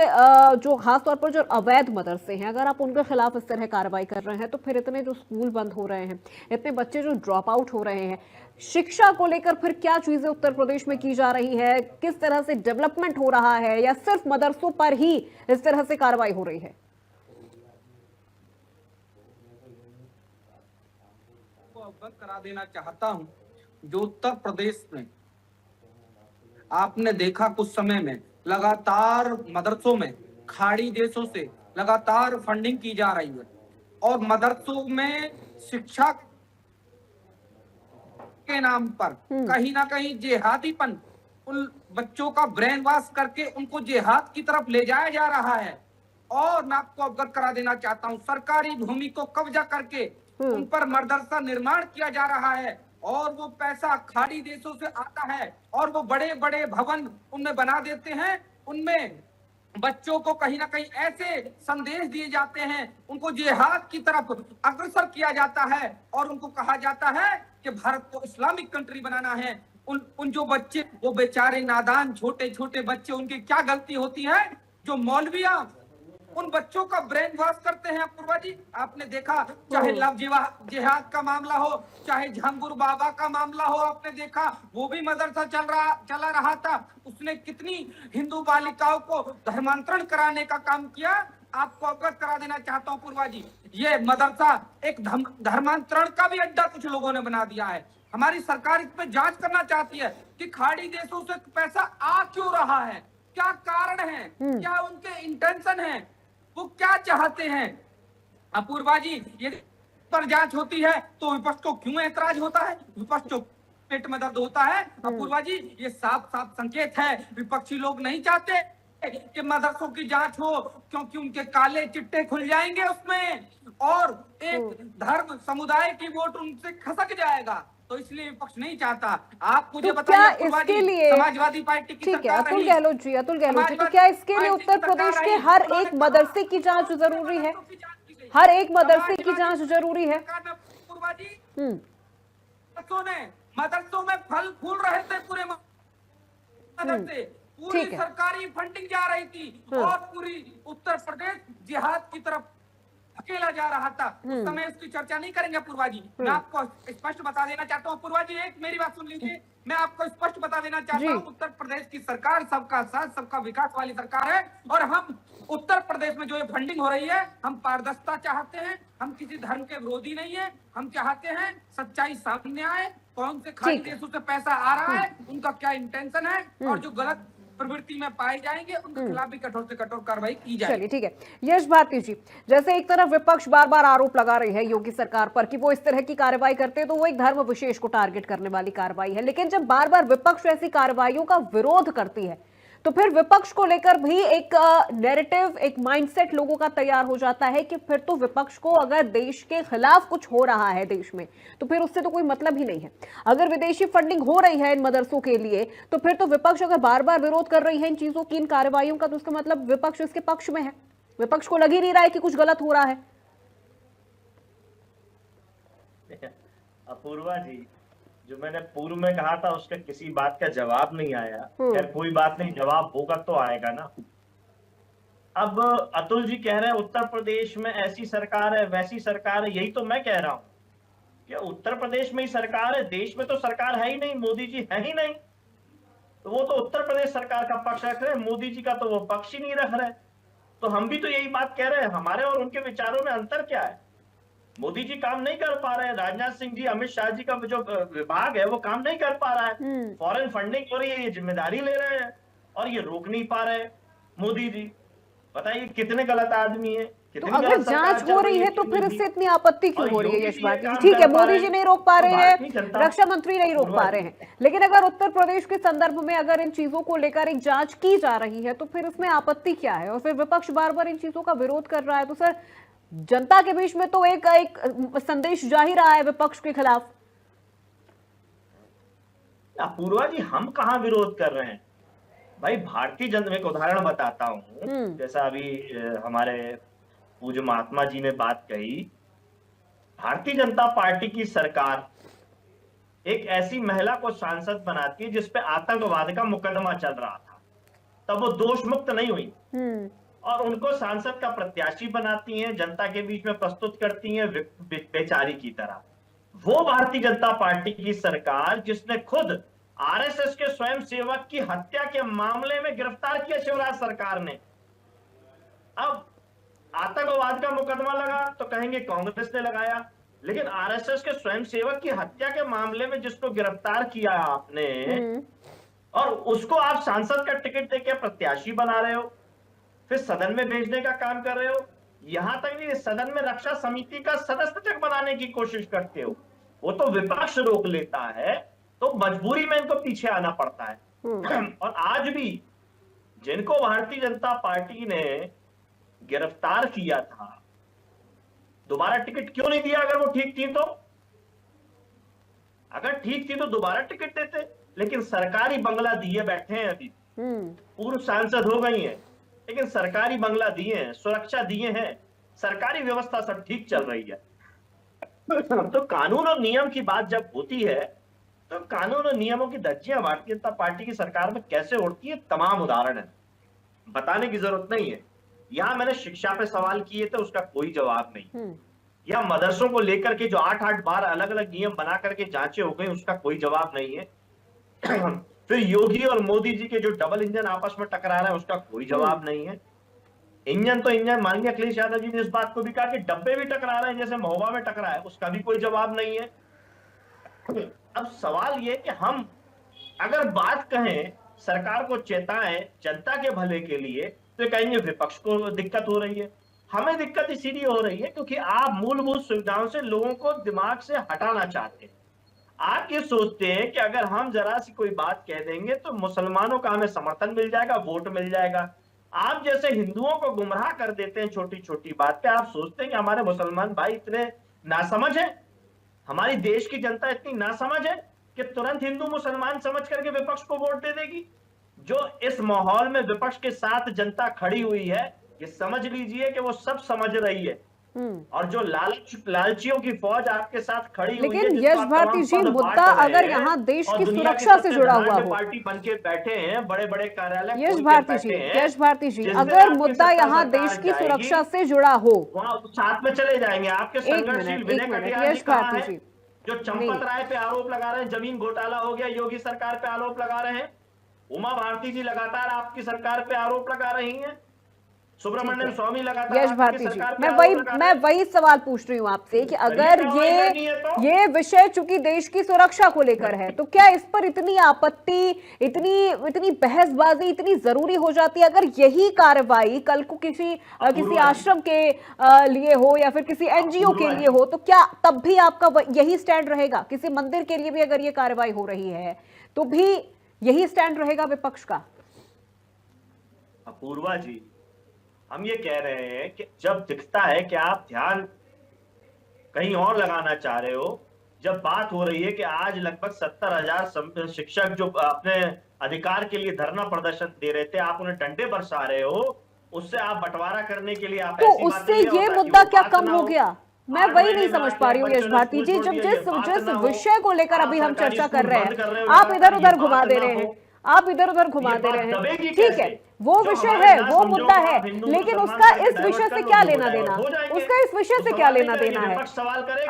जो खासतौर पर जो अवैध मदरसे हैं, अगर आप उनके खिलाफ इस तरह कार्रवाई कर रहे हैं तो फिर इतने जो स्कूल बंद हो रहे हैं, इतने बच्चे जो ड्रॉप आउट हो रहे हैं, शिक्षा को लेकर फिर क्या चीजें उत्तर प्रदेश में की जा रही है, किस तरह से डेवलपमेंट हो रहा है, या सिर्फ मदरसों पर ही इस तरह से कार्रवाई हो रही है? अवगत करा देना चाहता हूं, जो उत्तर प्रदेश में आपने देखा कुछ समय में लगातार मदरसों में खाड़ी देशों से लगातार फंडिंग की जा रही है और मदरसों में शिक्षा के नाम पर कहीं ना कहीं जिहादीपन, उन बच्चों का ब्रेन वॉश करके उनको जिहाद की तरफ ले जाया जा रहा है। और मैं आपको अवगत करा देना चाहता हूं, सरकारी भूमि को कब्जा करके उन पर मदरसा निर्माण किया जा रहा है और वो पैसा खाड़ी देशों से आता है और वो बड़े बड़े भवन उनमें बना देते हैं। उनमें बच्चों को कहीं ना कहीं ऐसे संदेश दिए जाते हैं, उनको जिहाद की तरफ अग्रसर किया जाता है और उनको कहा जाता है कि भारत को इस्लामिक कंट्री बनाना है। उन जो बच्चे, वो बेचारे नादान छोटे छोटे बच्चे, उनकी क्या गलती होती है जो मौलविया उन बच्चों का ब्रेन वॉश करते हैं। अपूर्वा जी, आपने देखा चाहे लव जिहाद का मामला हो, चाहे झंगुर बाबा का मामला हो, आपने देखा वो भी मदरसा चला रहा था, उसने कितनी हिंदू बालिकाओं को धर्मांतरण कराने का काम किया। आपको अवगत करा देना चाहता हूँ पूर्वा जी, ये मदरसा एक धर्मांतरण का भी अड्डा कुछ लोगों ने बना दिया है। हमारी सरकार इस पे जांच करना चाहती है कि खाड़ी देशों से पैसा आ क्यों रहा है, क्या कारण है, क्या उनके इंटेंशन है, वो क्या चाहते हैं। अपूर्वा जी, ये पर जांच होती है तो विपक्ष को क्यों ऐतराज होता है, विपक्ष को पेट में दर्द होता है। अपूर्वा जी, ये साफ साफ संकेत है, विपक्षी लोग नहीं चाहते कि मदरसों की जांच हो, क्योंकि उनके काले चिट्टे खुल जाएंगे उसमें और एक धर्म समुदाय की वोट उनसे खसक जाएगा, तो इसलिए विपक्ष नहीं चाहता। आप मुझे तो बताइए, इसके लिए समाजवादी पार्टी की ठीक है अतुल गहलोत जी, तो क्या इसके लिए उत्तर प्रदेश के हर एक मदरसे की जांच जरूरी है? हर एक मदरसे की जांच जरूरी है? मदरसों में फल फूल रहे थे पूरे मदरसे, पूरी सरकारी फंडिंग जा रही थी और पूरी उत्तर प्रदेश जिहाद की तरफ अकेला जा रहा था। उस समय उसकी चर्चा नहीं करेंगे पूर्वा जी। मैं आपको स्पष्ट बता देना चाहता हूँ पूर्वा जी, एक मेरी बात सुन लीजिए, मैं आपको स्पष्ट बता देना चाहता हूँ, उत्तर प्रदेश की सरकार सबका साथ सबका विकास वाली सरकार है और हम उत्तर प्रदेश में जो ये फंडिंग हो रही है, हम पारदर्शिता चाहते हैं, हम किसी धर्म के विरोधी नहीं है, हम चाहते हैं सच्चाई सामने आए, कौन से खाड़ी देशों से पैसा आ रहा है, उनका क्या इंटेंशन है और जो गलत प्रवृत्ति में पाए जाएंगे उनके खिलाफ भी कठोर से कठोर कार्रवाई की जाएगी। चलिए ठीक है यश भारती जी, जैसे एक तरफ विपक्ष बार बार आरोप लगा रही है योगी सरकार पर कि वो इस तरह की कार्रवाई करते हैं तो वो एक धर्म विशेष को टारगेट करने वाली कार्रवाई है, लेकिन जब बार बार विपक्ष ऐसी कार्रवाइयों का विरोध करती है तो फिर विपक्ष को लेकर भी एक नैरेटिव, एक माइंडसेट लोगों का तैयार हो जाता है कि फिर तो विपक्ष को अगर देश के खिलाफ कुछ हो रहा है देश में तो फिर उससे तो कोई मतलब ही नहीं है। अगर विदेशी फंडिंग हो रही है इन मदरसों के लिए तो फिर तो विपक्ष अगर बार बार विरोध कर रही है इन चीजों की, इन कार्रवाइयों का, तो उसका मतलब विपक्ष इसके पक्ष में है। विपक्ष को लग ही नहीं रहा है कि कुछ गलत हो रहा है। अपूर्वा जी, जो मैंने पूर्व में कहा था उसका किसी बात का जवाब नहीं आया। खैर कोई बात नहीं, जवाब होगा तो आएगा ना। अब अतुल जी कह रहे हैं उत्तर प्रदेश में ऐसी सरकार है वैसी सरकार है, यही तो मैं कह रहा हूं कि उत्तर प्रदेश में ही सरकार है, देश में तो सरकार है ही नहीं, मोदी जी है ही नहीं। तो वो तो उत्तर प्रदेश सरकार का पक्ष रख रहे हैं, मोदी जी का तो वो पक्ष ही नहीं रख रहे। तो हम भी तो यही बात कह रहे हैं, हमारे और उनके विचारों में अंतर क्या है? मोदी जी काम नहीं कर पा रहे हैं, राजनाथ सिंह जी, अमित शाह जी का जो विभाग है वो काम नहीं कर पा रहा है, फॉरेन फंडिंग हो रही है, ये जिम्मेदारी ले रहे हैं और ये रोक नहीं पा रहे मोदी जी। बताइए कितने गलत आदमी है। तो अगर जांच हो रही है तो फिर इससे इतनी आपत्ति क्यों हो रही है यश भारती जी? ठीक है, मोदी जी नहीं रोक पा रहे हैं, रक्षा मंत्री नहीं रोक पा रहे हैं, लेकिन अगर उत्तर प्रदेश के संदर्भ में अगर इन चीजों को लेकर एक जांच की जा रही है तो फिर इसमें आपत्ति क्या है? और फिर विपक्ष बार बार इन चीजों का विरोध कर रहा है, तो सर जनता के बीच में तो एक संदेश जा ही रहा है विपक्ष के खिलाफ। अपूर्वा जी, हम कहाँ विरोध कर रहे हैं भाई? भारतीय जनता, में एक उदाहरण बताता हूँ, जैसा अभी हमारे पूज्य महात्मा जी ने बात कही, भारतीय जनता पार्टी की सरकार एक ऐसी महिला को सांसद बनाती है जिसपे आतंकवाद का मुकदमा चल रहा था, तब वो दोष मुक्त नहीं हुई और उनको सांसद का प्रत्याशी बनाती हैं, जनता के बीच में प्रस्तुत करती हैं बेचारी की तरह। वो भारतीय जनता पार्टी की सरकार जिसने खुद आरएसएस के स्वयं सेवक की हत्या के मामले में गिरफ्तार किया शिवराज सरकार ने। अब आतंकवाद का मुकदमा लगा तो कहेंगे कांग्रेस ने लगाया, लेकिन आरएसएस के स्वयं सेवक की हत्या के मामले में जिसको गिरफ्तार किया आपने और उसको आप सांसद का टिकट देके प्रत्याशी बना रहे हो, फिर सदन में भेजने का काम कर रहे हो, यहां तक नहीं सदन में रक्षा समिति का सदस्य तक बनाने की कोशिश करते हो। वो तो विपक्ष रोक लेता है तो मजबूरी में इनको पीछे आना पड़ता है। और आज भी जिनको भारतीय जनता पार्टी ने गिरफ्तार किया था, दोबारा टिकट क्यों नहीं दिया? अगर वो ठीक थी तो, अगर ठीक थी तो दोबारा टिकट देते, लेकिन सरकारी बंगला दिए बैठे हैं, अभी पूर्व सांसद हो गई हैं लेकिन सरकारी बंगला दिए हैं, सुरक्षा दिए हैं, सरकारी व्यवस्था सब ठीक चल रही है। तो कानून और नियम की बात जब होती है तो कानून और नियमों की धज्जियां भारतीय जनता पार्टी की सरकार में कैसे उड़ती है, तमाम उदाहरण है, बताने की जरूरत नहीं है। यहां मैंने शिक्षा पे सवाल किए थे, उसका कोई जवाब नहीं। या मदरसों को लेकर के जो 8-8 बार अलग अलग नियम बना करके जांचें हो गई, उसका कोई जवाब नहीं है। फिर योगी और मोदी जी के जो डबल इंजन आपस में टकरा रहे हैं, उसका कोई जवाब नहीं है। इंजन तो इंजन, माननीय अखिलेश यादव जी ने इस बात को भी कहा कि डब्बे भी टकरा रहे हैं जैसे महोबा में टकरा है, उसका भी कोई जवाब नहीं है। अब सवाल ये कि हम अगर बात कहें, सरकार को चेताएं जनता के भले के लिए, तो कहेंगे विपक्ष को दिक्कत हो रही है। हमें दिक्कत इसीलिए हो रही है क्योंकि आप मूलभूत सुविधाओं से लोगों को दिमाग से हटाना चाहते हैं। आप ये सोचते हैं कि अगर हम जरा सी कोई बात कह देंगे तो मुसलमानों का हमें समर्थन मिल जाएगा, वोट मिल जाएगा। आप जैसे हिंदुओं को गुमराह कर देते हैं छोटी छोटी बात पे। आप सोचते हैं कि हमारे मुसलमान भाई इतने नासमझ हैं, हमारी देश की जनता इतनी नासमझ है कि तुरंत हिंदू मुसलमान समझ करके विपक्ष को वोट दे देगी। जो इस माहौल में विपक्ष के साथ जनता खड़ी हुई है, ये समझ लीजिए कि वो सब समझ रही है। और जो लालचियों की फौज आपके साथ खड़ी हुई है, लेकिन यश भारती जी, मुद्दा अगर यहाँ देश की सुरक्षा से जुड़ा हुआ हो, पार्टी बन के बैठे हैं, बड़े बड़े कार्यालय यश भारती जी, अगर मुद्दा यहाँ देश की सुरक्षा से जुड़ा हो, वहाँ साथ में चले जाएंगे। आपके संघर्षशील विनय कटियार जी कहाँ हैं, जो चंपत राय पे आरोप लगा रहे हैं, जमीन घोटाला हो गया, योगी सरकार पे आरोप लगा रहे हैं। उमा भारती जी लगातार आपकी सरकार पे आरोप लगा रही हैं, सुब्रमण्यम स्वामी लगातार। यश भारती जी, मैं वही सवाल पूछ रही हूँ आपसे कि अगर ये विषय चूंकि देश की सुरक्षा को लेकर है, तो क्या इस पर इतनी आपत्ति, इतनी बहसबाजी इतनी जरूरी हो जाती है? अगर यही कार्रवाई कल को किसी आश्रम के लिए हो या फिर किसी एनजीओ के लिए हो, तो क्या तब भी आपका यही स्टैंड रहेगा? किसी मंदिर के लिए भी अगर ये कार्रवाई हो रही है तो भी यही स्टैंड रहेगा विपक्ष का? अपूर्वा जी, हम ये कह रहे हैं कि जब दिखता है कि आप ध्यान कहीं और लगाना चाह रहे हो, जब बात हो रही है कि आज लगभग 70,000 शिक्षक जो अपने अधिकार के लिए धरना प्रदर्शन दे रहे थे, आप उन्हें डंडे बरसा रहे हो, उससे आप बंटवारा करने के लिए आप तो उससे ये मुद्दा क्या कम हो गया? मैं वही नहीं समझ पा रही हूँ यश भारती जी, जब जिस विषय को लेकर अभी हम चर्चा कर रहे हैं आप इधर उधर घुमा दे रहे हैं, आप इधर उधर घुमा दे रहे हैं। ठीक है, वो विषय है, वो मुद्दा है, लेकिन उसका इस विषय से क्या लेना देना, उसका इस विषय से क्या लेना देना है?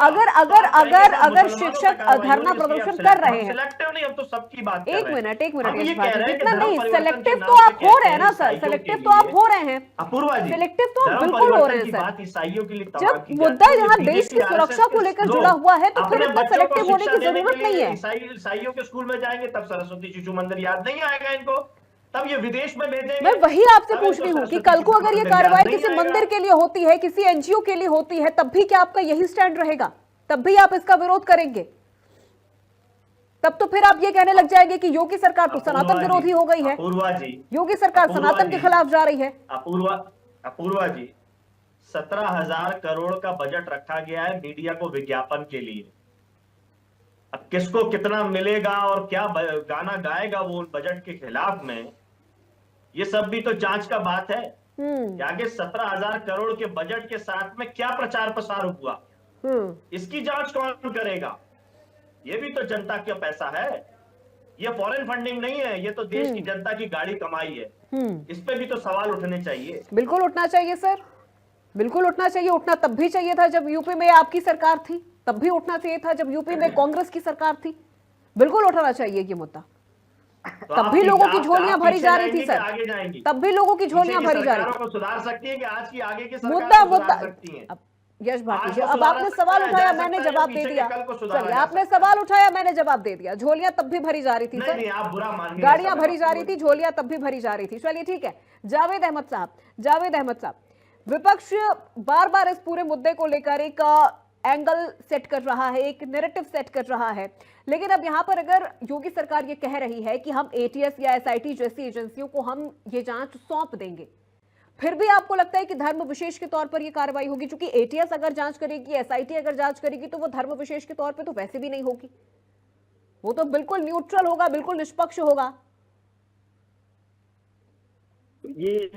अगर अगर अगर अगर शिक्षक धरना प्रदर्शन कर रहे हैं, एक मिनट यश भारती, इतना नहीं, सेलेक्टिव तो आप हो रहे हैं ना सर, सेलेक्टिव तो आप हो रहे हैं, सिलेक्टिव तो आप बिल्कुल हो रहे हैं सर। जब मुद्दा यहाँ देश की सुरक्षा को लेकर जुड़ा हुआ है तो फिर इतना सेलेक्टिव होने की जरूरत नहीं है। ईसाइयों के स्कूल में जाएंगे तब सरस्वती शिशु मंदिर याद नहीं आएगा इनको, तब ये विदेश में भेजेंगे। मैं वही आपसे पूछ रही हूँ कि कल को अगर ये कार्रवाई किसी मंदिर के लिए होती है, किसी एनजीओ के लिए होती है, तब भी क्या आपका यही स्टैंड रहेगा? तब भी आप इसका विरोध करेंगे? तब तो फिर आप ये कहने लग जाएंगे कि योगी सरकार तो सनातन विरोधी हो गई है, योगी सरकार सनातन के खिलाफ जा रही है। अपूर्वा जी, 17,000 करोड़ का बजट रखा गया है मीडिया को विज्ञापन के लिए। अब किसको कितना मिलेगा और क्या गाना गाएगा वो उन बजट के खिलाफ में, ये सब भी तो जांच का बात है कि आगे 17,000 करोड़ के बजट के साथ में क्या प्रचार प्रसार हुआ, इसकी जांच कौन करेगा? ये भी तो जनता का पैसा है, ये फॉरेन फंडिंग नहीं है, ये तो देश की जनता की गाड़ी कमाई है। इस पे भी तो सवाल उठने चाहिए। बिल्कुल उठना चाहिए सर, बिल्कुल उठना चाहिए। उठना तब भी चाहिए था जब यूपी में आपकी सरकार थी, तब भी उठना चाहिए था जब यूपी में कांग्रेस की सरकार थी। बिल्कुल उठाना चाहिए ये मुद्दा। तब भी लोगों की झोलियां भरी जा रही थी सर, तब भी लोगों की झोलियां भरी जा रही थी। सुधार सकती है कि आज की आगे की मुद्दा सकती है। यश भारती जी, अब आपने सवाल उठाया, मैंने जवाब दे दिया। चलिए, आपने सवाल उठाया, मैंने जवाब दे दिया। झोलियां तब भी भरी जा रही थी सर, गाड़ियां भरी जा रही थी, झोलियां तब भी भरी जा रही थी। चलिए ठीक है, जावेद अहमद साहब, विपक्ष बार बार इस पूरे मुद्दे को लेकर एक एंगल सेट कर रहा है, एक नैरेटिव सेट कर रहा है, लेकिन अब यहां पर अगर योगी सरकार ये कह रही है कि हम एटीएस या एसआईटी जैसी एजेंसियों को हम ये जांच सौंप देंगे, फिर भी आपको लगता है कि धर्म विशेष के तौर पर ये कार्रवाई होगी? क्योंकि एटीएस अगर जांच करेगी, एसआईटी अगर जांच करेगी, तो वो धर्म विशेष के तौर पर तो वैसे भी नहीं होगी, वो तो बिल्कुल न्यूट्रल होगा, बिल्कुल निष्पक्ष होगा। ये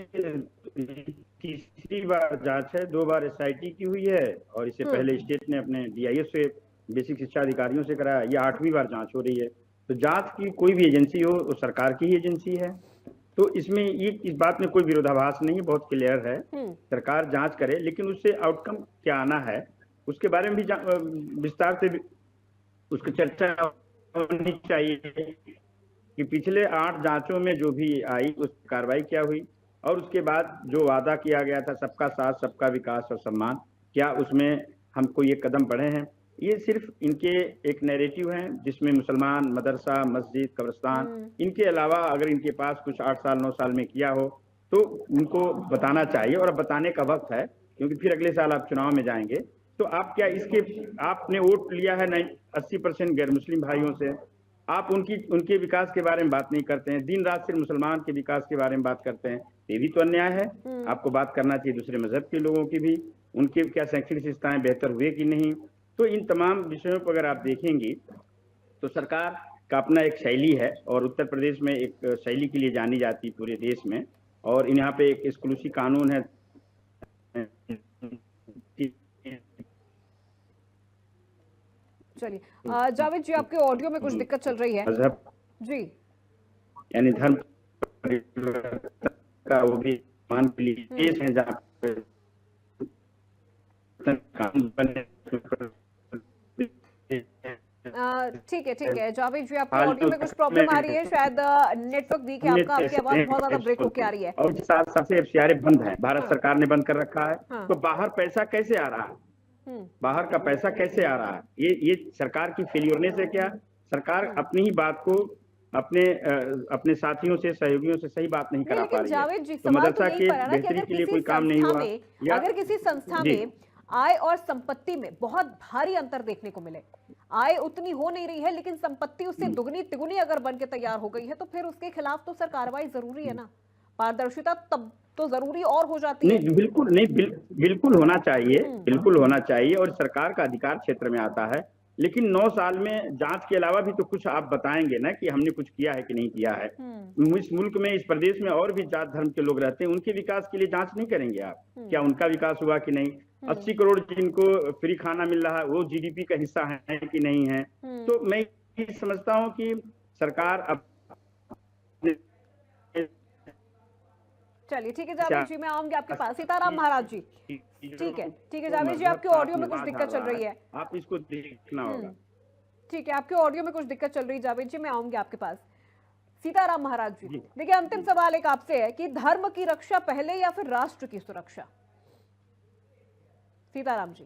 तीसरी बार जांच है, 2 बार एसआईटी की हुई है और इससे पहले स्टेट ने अपने डीआईएस से, बेसिक शिक्षा अधिकारियों से कराया। ये 8वीं बार जांच हो रही है। तो जांच की कोई भी एजेंसी हो, वो सरकार की ही एजेंसी है, तो इसमें ये इस बात में कोई विरोधाभास नहीं है, बहुत क्लियर है। सरकार जांच करे, लेकिन उससे आउटकम क्या आना है उसके बारे में भी विस्तार से उसकी चर्चा होनी चाहिए कि पिछले 8 जांचों में जो भी आई उस कार्रवाई क्या हुई, और उसके बाद जो वादा किया गया था सबका साथ, सबका विकास और सम्मान, क्या उसमें हमको ये कदम बढ़े हैं? ये सिर्फ इनके एक नैरेटिव है जिसमें मुसलमान, मदरसा, मस्जिद, कब्रिस्तान, इनके अलावा अगर इनके पास कुछ 8 साल 9 साल में किया हो तो उनको बताना चाहिए, और अब बताने का वक्त है, क्योंकि फिर अगले साल आप चुनाव में जाएंगे। तो आप क्या इसके, आपने वोट लिया है 80% गैर मुस्लिम भाइयों से, आप उनके विकास के बारे में बात नहीं करते हैं, दिन रात सिर्फ मुसलमान के विकास के बारे में बात करते हैं। ये भी तो अन्याय है। आपको बात करना चाहिए दूसरे मजहब के लोगों की भी, उनके क्या शैक्षणिक संस्थाएं बेहतर हुए कि नहीं। तो इन तमाम विषयों पर अगर आप देखेंगी तो सरकार का अपना एक शैली है, और उत्तर प्रदेश में एक शैली के लिए जानी जाती पूरे देश में, और यहाँ पे एक एक्सक्लूसिव कानून है। चलिए जावेद जी, आपके ऑडियो में कुछ दिक्कत चल रही है जी, यानी धर्म का वो भी मान के लिए देश है जहाँ पे कानून बने। ठीक है जावेद जी, आपके ऑडियो में कुछ प्रॉब्लम आ रही है, शायद नेटवर्क वीक है आपका, आपकी आवाज बहुत ज्यादा ब्रेक होकर आ रही है। और साथ सबसे एफसीआर बंद है, भारत सरकार ने बंद कर रखा है। तो बाहर पैसा कैसे आ रहा है? बाहर का पैसा कैसे आ रहा है? ये सरकार की फेलियरनेस है क्या? सरकार अपनी ही बात को अपने साथियों से, सहयोगियों से सही बात नहीं करा पा रही है। तो मदरसा के बेहतरी के लिए कोई काम नहीं हुआ, या अगर किसी संस्था में आय और संपत्ति में बहुत भारी अंतर देखने को मिले, आय उतनी हो नहीं रही है लेकिन संपत्ति उससे दुगनी तिगुनी अगर बन के तैयार हो गई है, तो फिर उसके खिलाफ तो सर कार्रवाई जरूरी है ना, पारदर्शिता तब तो जरूरी और हो जाती है। बिल्कुल होना चाहिए, बिल्कुल होना चाहिए, और सरकार का अधिकार क्षेत्र में आता है। लेकिन 9 साल में जांच के अलावा भी तो कुछ आप बताएंगे ना कि हमने कुछ किया है कि नहीं किया है। इस मुल्क में, इस प्रदेश में और भी जात धर्म के लोग रहते हैं, उनके विकास के लिए जांच नहीं करेंगे आप? क्या उनका विकास हुआ कि नहीं? 80 करोड़ जिनको फ्री खाना मिल रहा है वो जीडीपी का हिस्सा है कि नहीं है? तो मैं ये समझता हूँ कि सरकार अब चलिए ठीक है जावेद जी, मैं आऊंगी आपके पास। सीताराम महाराज जी, ठीक है जावेद जी, आपके ऑडियो में कुछ दिक्कत चल रही है, आप इसको देखना होगा। ठीक है, आपके ऑडियो में कुछ दिक्कत चल रही है जावेद जी, मैं आऊंगी आपके पास। सीताराम महाराज जी, देखिए अंतिम सवाल एक आपसे है कि धर्म की रक्षा पहले या फिर राष्ट्र की सुरक्षा? सीताराम जी।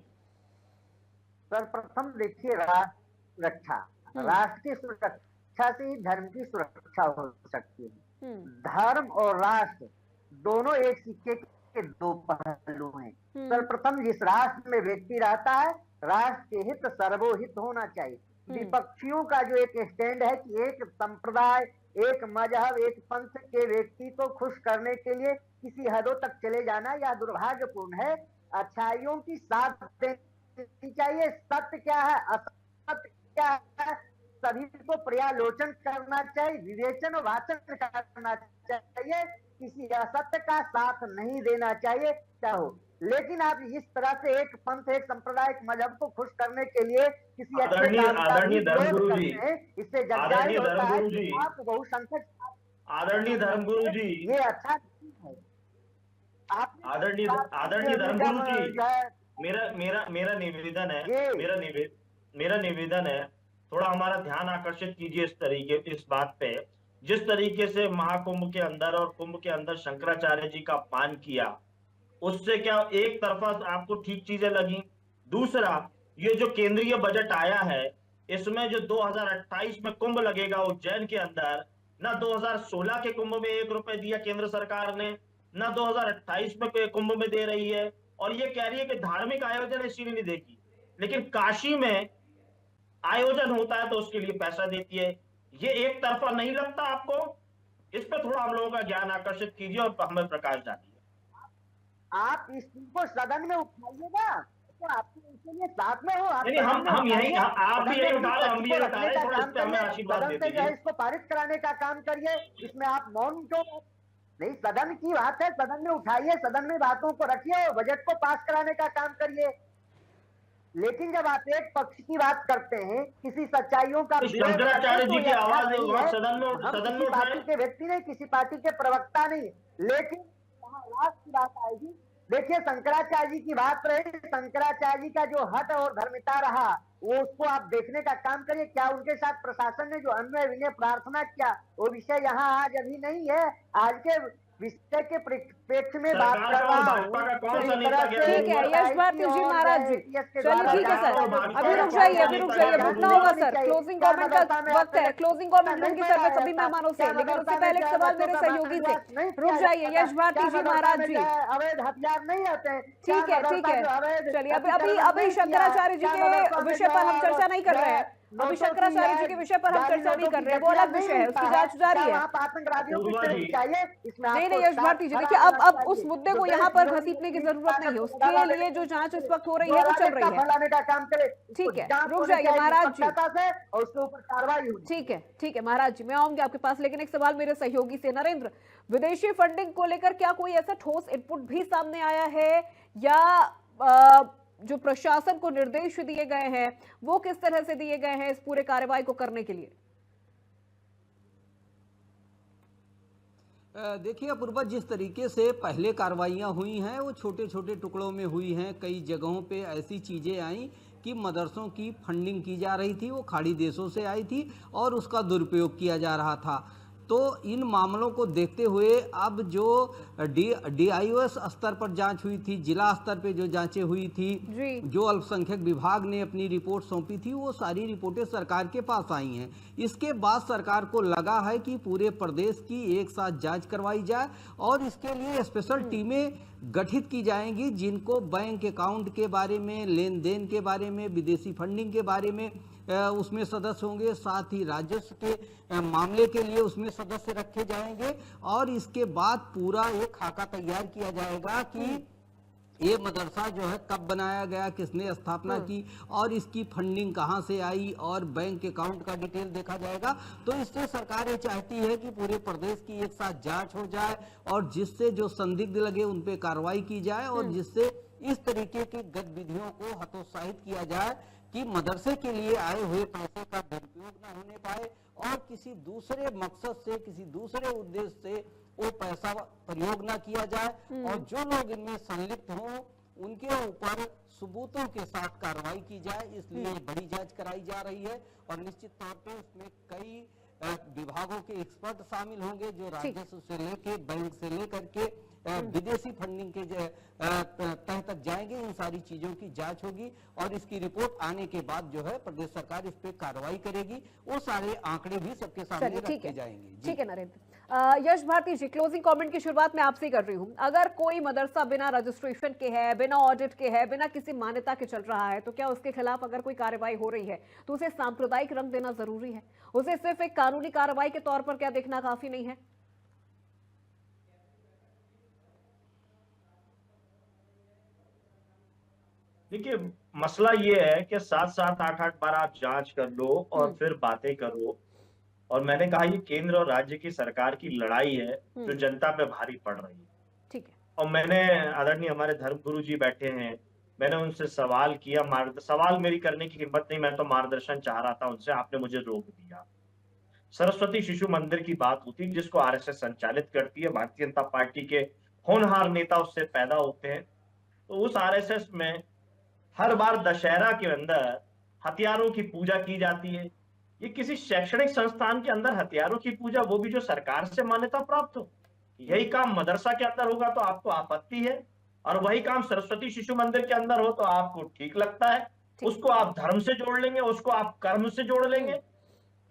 सर्वप्रथम देखिए, राष्ट्र रक्षा, राष्ट्र की सुरक्षा से ही धर्म की सुरक्षा हो सकती है। धर्म और राष्ट्र दोनों एक सिक्के के दो पहलू हैं। सर्वप्रथम जिस राष्ट्र में व्यक्ति रहता है, राष्ट्र के हित सर्वोहित होना चाहिए। विपक्षियों का जो एक स्टैंड है कि एक संप्रदाय, एक मजहब, एक पंथ के व्यक्ति को खुश करने के लिए किसी हदों तक चले जाना, यह दुर्भाग्यपूर्ण है। अच्छाइयों की साथ देनी चाहिए। सत्य क्या है, असत्य क्या है, सभी को पर्यालोचन करना चाहिए, विवेचन और वाचन करना चाहिए। किसी असत्य का साथ नहीं देना चाहिए चाहो। लेकिन आप इस तरह से एक पंथ, एक संप्रदाय, एक मजहब को खुश करने के लिए किसी अच्छे काम का विरोध करते हैं, इससे जगजाहिर होता है कि आप बहुसंख्यक। आदरणीय धर्मगुरु जी, ये अच्छा है। आदरणीय धर्मगुरु जी, मेरा निवेदन है, मेरा निवेदन है, थोड़ा हमारा ध्यान आकर्षित कीजिए इस बात पे। जिस तरीके से महाकुंभ के अंदर और कुंभ के अंदर शंकराचार्य जी का अपमान किया, उससे क्या एक तरफा आपको ठीक चीजें लगी? दूसरा, ये जो केंद्रीय बजट आया है, इसमें जो 2028 में कुंभ लगेगा उज्जैन के अंदर, ना 2016 के कुंभ में 1 रुपए दिया केंद्र सरकार ने, ना 2028 में कुंभ में दे रही है, और ये कह रही है कि धार्मिक आयोजन इसीलिए नहीं देगी। लेकिन काशी में आयोजन होता है तो उसके लिए पैसा देती है। ये एक तरफा नहीं लगता आपको? इस पर थोड़ा हम लोगों का ज्ञान आकर्षित कीजिए और हमें प्रकाश डालिए। आप इस चीज को सदन में उठाइएगा तो आपके इसके लिए साथ में हो। हम यही, आप भी यही उठा रहे, हम भी यही उठा रहे, थोड़ा इस पे हमें आशीर्वाद दे दीजिए। इसको पारित कराने का काम करिए। इसमें आप मौन क्यों? नहीं, सदन की बात है, सदन में उठाइए, सदन में बातों को रखिए, बजट को पास कराने का काम करिए। लेकिन जब आप एक पक्ष की बात करते हैं, किसी सच्चाइयों का शंकराचार्य जी की आवाज सदन में पार्टी के व्यक्ति नहीं, किसी पार्टी के प्रवक्ता नहीं, लेकिन राष्ट्र की बात आएगी। देखिए, शंकराचार्य जी की बात रही, शंकराचार्य जी का जो हट और धर्मिता रहा, वो उसको आप देखने का काम करिए। क्या उनके साथ प्रशासन ने जो अन्वय विनय प्रार्थना किया, वो विषय यहाँ आज अभी नहीं है। आज के विषय के परिप्रेक्ष्य में बात कर रहा हूँ। ठीक है यश भारती जी महाराज जी, चलिए ठीक है सर, अभी रुक जाइए, रुकना होगा सर। क्लोजिंग कमेंट का वक्त है, क्लोजिंग कमेंट लूंगी सर मैं सभी मेहमानों से, लेकिन उससे पहले एक सवाल मेरे सहयोगी से। रुक जाइए यश भारती जी महाराज जी, अवैध हथियार नहीं आते हैं। ठीक है चलिए, अभी शंकराचार्य जी के विषय पर हम चर्चा नहीं कर रहे हैं। अभी शंकराचार्य जी के विषय पर हम चर्चा नहीं कर रहे हैं, वो अलग विषय है, उसकी जांच जारी है। नहीं यश भारती जी, देखिए अब उस मुद्दे को यहाँ पर घसीटने की जरूरत नहीं है। उसके लिए जो जांच इस वक्त हो रही है वो चल रही है। ठीक है, रुक जाइए महाराज जी, और उसके ऊपर कार्रवाई। ठीक है महाराज जी, मैं आऊंगी आपके पास, लेकिन एक सवाल मेरे सहयोगी से। नरेंद्र, विदेशी फंडिंग को लेकर क्या कोई ऐसा ठोस इनपुट भी सामने आया है, या जो प्रशासन को निर्देश दिए गए हैं वो किस तरह से दिए गए हैं इस पूरे कार्रवाई को करने के लिए? देखिए अपूर्वा, जिस तरीके से पहले कार्रवाइयाँ हुई हैं वो छोटे छोटे टुकड़ों में हुई हैं। कई जगहों पे ऐसी चीज़ें आई कि मदरसों की फंडिंग की जा रही थी, वो खाड़ी देशों से आई थी और उसका दुरुपयोग किया जा रहा था। तो इन मामलों को देखते हुए अब जो DIOS स्तर पर जांच हुई थी, जिला स्तर पे जो जांचें हुई थी, जो अल्पसंख्यक विभाग ने अपनी रिपोर्ट सौंपी थी, वो सारी रिपोर्टें सरकार के पास आई हैं। इसके बाद सरकार को लगा है कि पूरे प्रदेश की एक साथ जांच करवाई जाए और इसके लिए स्पेशल टीमें गठित की जाएंगी, जिनको बैंक अकाउंट के बारे में, लेन देन के बारे में, विदेशी फंडिंग के बारे में उसमें सदस्य होंगे, साथ ही राजस्व के मामले के लिए उसमें सदस्य रखे जाएंगे। और इसके बाद पूरा एक खाका तैयार किया जाएगा कि ये मदरसा जो है कब बनाया गया, किसने स्थापना की और इसकी फंडिंग कहाँ से आई और बैंक अकाउंट का डिटेल देखा जाएगा। तो इससे सरकार ये चाहती है कि पूरे प्रदेश की एक साथ जांच हो जाए और जिससे जो संदिग्ध लगे उन पे कार्रवाई की जाए और जिससे इस तरीके की गतिविधियों को हतोत्साहित किया जाए कि मदरसे के लिए आए हुए पैसे का दुरुपयोग न होने पाए और किसी दूसरे मकसद से, किसी दूसरे उद्देश्य से वो पैसा प्रयोग न किया जाए और जो लोग इनमें संलिप्त हों उनके ऊपर सबूतों के साथ कार्रवाई की जाए। इसलिए बड़ी जांच कराई जा रही है और निश्चित तौर पे उसमें कई विभागों के एक्सपर्ट शामिल होंगे जो राजस्व से लेके बैंक से लेकर के विदेशी फंडिंग के तह तक जाएंगे। इन सारी चीजों की जांच होगी और इसकी रिपोर्ट आने के बाद जो है प्रदेश सरकार इस पे कार्रवाई करेगी। वो सारे आंकड़े भी सबके सामने रखे जाएंगे। ठीक है नरेंद्र। यश भारती जी, क्लोजिंग कमेंट की शुरुआत मैं आपसे कर रही हूं। अगर कोई मदरसा बिना रजिस्ट्रेशन के है, बिना ऑडिट के है, बिना किसी मान्यता के चल रहा है, तो क्या उसके खिलाफ अगर कोई कार्रवाई हो रही है तो उसे सांप्रदायिक रंग देना जरूरी है? उसे सिर्फ एक कानूनी कार्रवाई के तौर पर क्या देखना काफी नहीं है? देखिए, मसला ये है कि 7-7, 8-8 बार आप जांच कर लो और फिर बातें करो। और मैंने कहा ये केंद्र और राज्य की सरकार की लड़ाई है जो जनता पे भारी पड़ रही है। ठीक है। और मैंने, आदरणीय हमारे धर्मगुरु जी बैठे हैं, मैंने उनसे सवाल किया, सवाल मेरी करने की हिम्मत नहीं, मैं तो मार्गदर्शन चाह रहा था उनसे, आपने मुझे रोक दिया। सरस्वती शिशु मंदिर की बात होती है जिसको आरएसएस संचालित करती है, भारतीय जनता पार्टी के होनहार नेता उससे पैदा होते हैं। तो उस आरएसएस में हर बार दशहरा के अंदर हथियारों की पूजा की जाती है। ये किसी शैक्षणिक संस्थान के अंदर हथियारों की पूजा, वो भी जो सरकार से मान्यता प्राप्त हो, यही काम मदरसा के अंदर होगा तो आपको आपत्ति है, और वही काम सरस्वती शिशु मंदिर के अंदर हो तो आपको ठीक लगता है। उसको आप धर्म से जोड़ लेंगे, उसको आप कर्म से जोड़ लेंगे,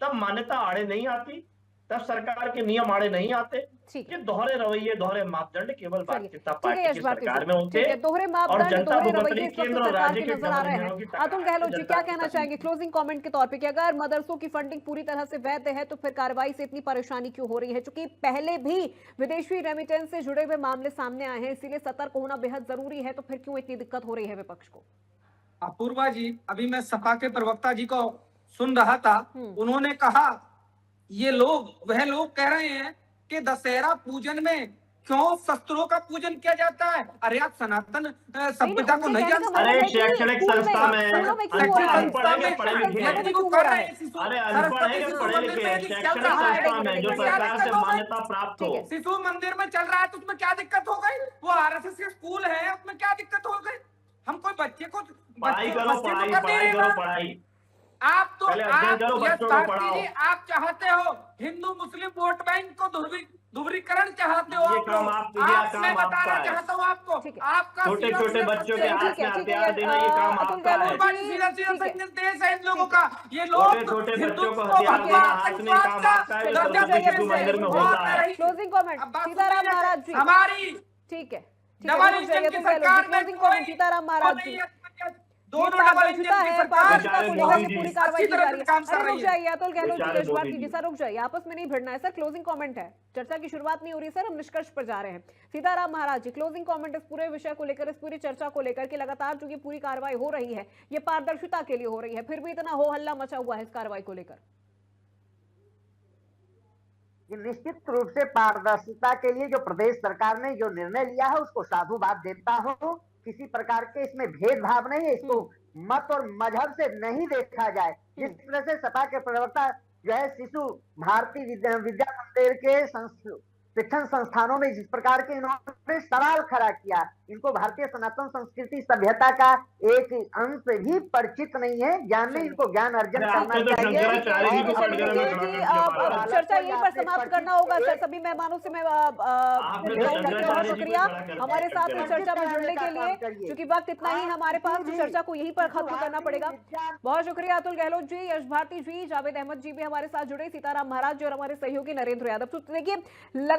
तब मान्यता आड़े नहीं आती, तब सरकार के नियम आड़े नहीं आते। ये दोहरे रवैये, दोहरे मापदंड केवल भारतीय जनता पार्टी की सरकार में होते हैं। दोहरे और मापदंड, जनता दोहरे भुगत रवैये रही इस वक्त केंद्र और सरकार राज्य के के नजर आ रहे हैं। अतुल गहलोत जी क्या कहना चाहेंगे क्लोजिंग कमेंट के तौर पे कि अगर मदरसों की फंडिंग पूरी तरह से वैध है तो फिर कार्रवाई से इतनी परेशानी क्यों हो रही है? क्योंकि पहले भी विदेशी रेमिटेंस से जुड़े हुए मामले सामने आए हैं, इसीलिए सतर्क होना बेहद जरूरी है। तो फिर क्यों इतनी दिक्कत हो रही है विपक्ष को? अपूर्वा जी, अभी मैं सपा के प्रवक्ता जी को सुन रहा था, उन्होंने कहा ये लोग, वह लोग कह रहे हैं कि दशहरा पूजन में क्यों शस्त्रों का पूजन किया जाता है। अरे आप सनातन सभ्यता को नहीं जानते? अरे शैक्षणिक संस्था में अरे अनपढ़ है कि पढ़े लिखे, अरे अनपढ़ है कि पढ़े लिखे, शैक्षणिक संस्था में जो सरकार से मान्यता प्राप्त हो। शिशु मंदिर में चल रहा है तो उसमें क्या दिक्कत हो गई? वो आरएसएस के स्कूल है, उसमें क्या दिक्कत हो गई? हम कोई बच्चे को पढ़ाई करो, पढ़ाई करो, पढ़ाई। आप तो आप चाहते हो हिंदू मुस्लिम वोट बैंक को ध्रुवीकरण चाहते हो। ये काम आप, मैं बताना चाहता हूँ आपको, आपका छोटे छोटे बच्चों के हाथ में हथियार देना ये काम आपका है। निर्देश है इन लोगों का। ये लोग छोटे बच्चों को हथियार देना हाथ में काम आपका है, सरस्वती शिशु मंदिर में होता है। क्लोजिंग कमेंट सीताराम महाराज जी। हमारी ठीक है, डबल इंजन की सरकार में क्लोजिंग कमेंट सीताराम महाराज जी। दोनों डबल इंजन की सरकार पूरी कार्रवाई की जा रही है। काम कर रही रुक जाइए अतुल गहलोत जी, यश भारती जी, सर रुक जाइए, आपस में नहीं भिड़ना है सर। क्लोजिंग कमेंट है, चर्चा की शुरुआत नहीं हो रही सर, हम निष्कर्ष पर जा रहे हैं। सीताराम महाराज जी, क्लोजिंग कमेंट इस पूरे विषय को लेकर, इस पूरी चर्चा को लेकर कि लगातार जो ये पूरी कार्रवाई हो रही है ये पारदर्शिता के लिए हो रही है, फिर भी इतना हो हल्ला मचा हुआ है इस कार्रवाई को लेकर। निश्चित रूप से पारदर्शिता के लिए जो प्रदेश सरकार ने जो निर्णय लिया है उसको साधुवाद देता हो। किसी प्रकार के इसमें भेदभाव नहीं है, इसको मत और मजहब से नहीं देखा जाए। जिस तरह से सपा के प्रवक्ता जो है शिशु भारती विद्या मंदिर के शिक्षण संस्थानों में जिस प्रकार के इन्होंने सवाल खड़ा किया, इनको भारतीय सनातन संस्कृति सभ्यता का एक अंश भी परिचित नहीं है, ज्ञान में इनको ज्ञान अर्जन करना चाहिए। चर्चा यहीं पर समाप्त करना होगा सर। सभी मेहमानों से मैं बहुत शुक्रिया हमारे साथ चर्चा में जुड़ने के लिए, क्योंकि वक्त इतना ही हमारे पास, तो चर्चा को यहीं पर खत्म करना पड़ेगा। बहुत शुक्रिया अतुल गहलोत जी, यश भारती जी, जावेद अहमद जी भी हमारे साथ जुड़े, सीताराम महाराज जी और हमारे सहयोगी नरेंद्र यादव। तो देखिए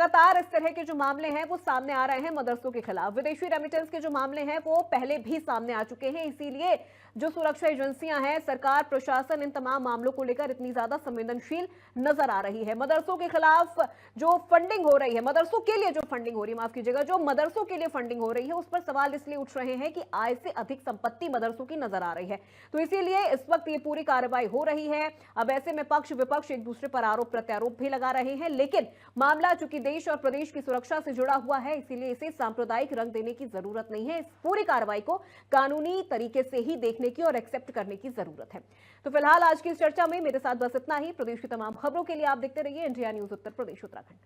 लगातार इस तरह के जो मामले हैं वो सामने आ रहे हैं मदरसों के खिलाफ। विदेशी रेमिटेंस के जो मामले हैं वो पहले भी सामने आ चुके हैं, इसीलिए जो सुरक्षा एजेंसियां हैं, सरकार, प्रशासन इन तमाम मामलों को लेकर इतनी ज्यादा संवेदनशील नजर आ रही है। मदरसों के खिलाफ जो फंडिंग हो रही है, मदरसों के लिए जो फंडिंग हो रही है, माफ कीजिएगा, जो मदरसों के लिए फंडिंग हो रही है, उस पर सवाल इसलिए उठ रहे हैं कि आय से अधिक संपत्ति मदरसों की नजर आ रही है। तो इसीलिए इस वक्त ये पूरी कार्रवाई हो रही है। अब ऐसे में पक्ष विपक्ष एक दूसरे पर आरोप प्रत्यारोप भी लगा रहे हैं, लेकिन मामला चूंकि देश और प्रदेश की सुरक्षा से जुड़ा हुआ है, इसीलिए इसे सांप्रदायिक रंग देने की जरूरत नहीं है। इस पूरी कार्रवाई को कानूनी तरीके से ही देखने की और एक्सेप्ट करने की जरूरत है। तो फिलहाल आज की इस चर्चा में मेरे साथ बस इतना ही। प्रदेश की तमाम खबरों के लिए आप देखते रहिए इंडिया न्यूज उत्तर प्रदेश उत्तराखंड।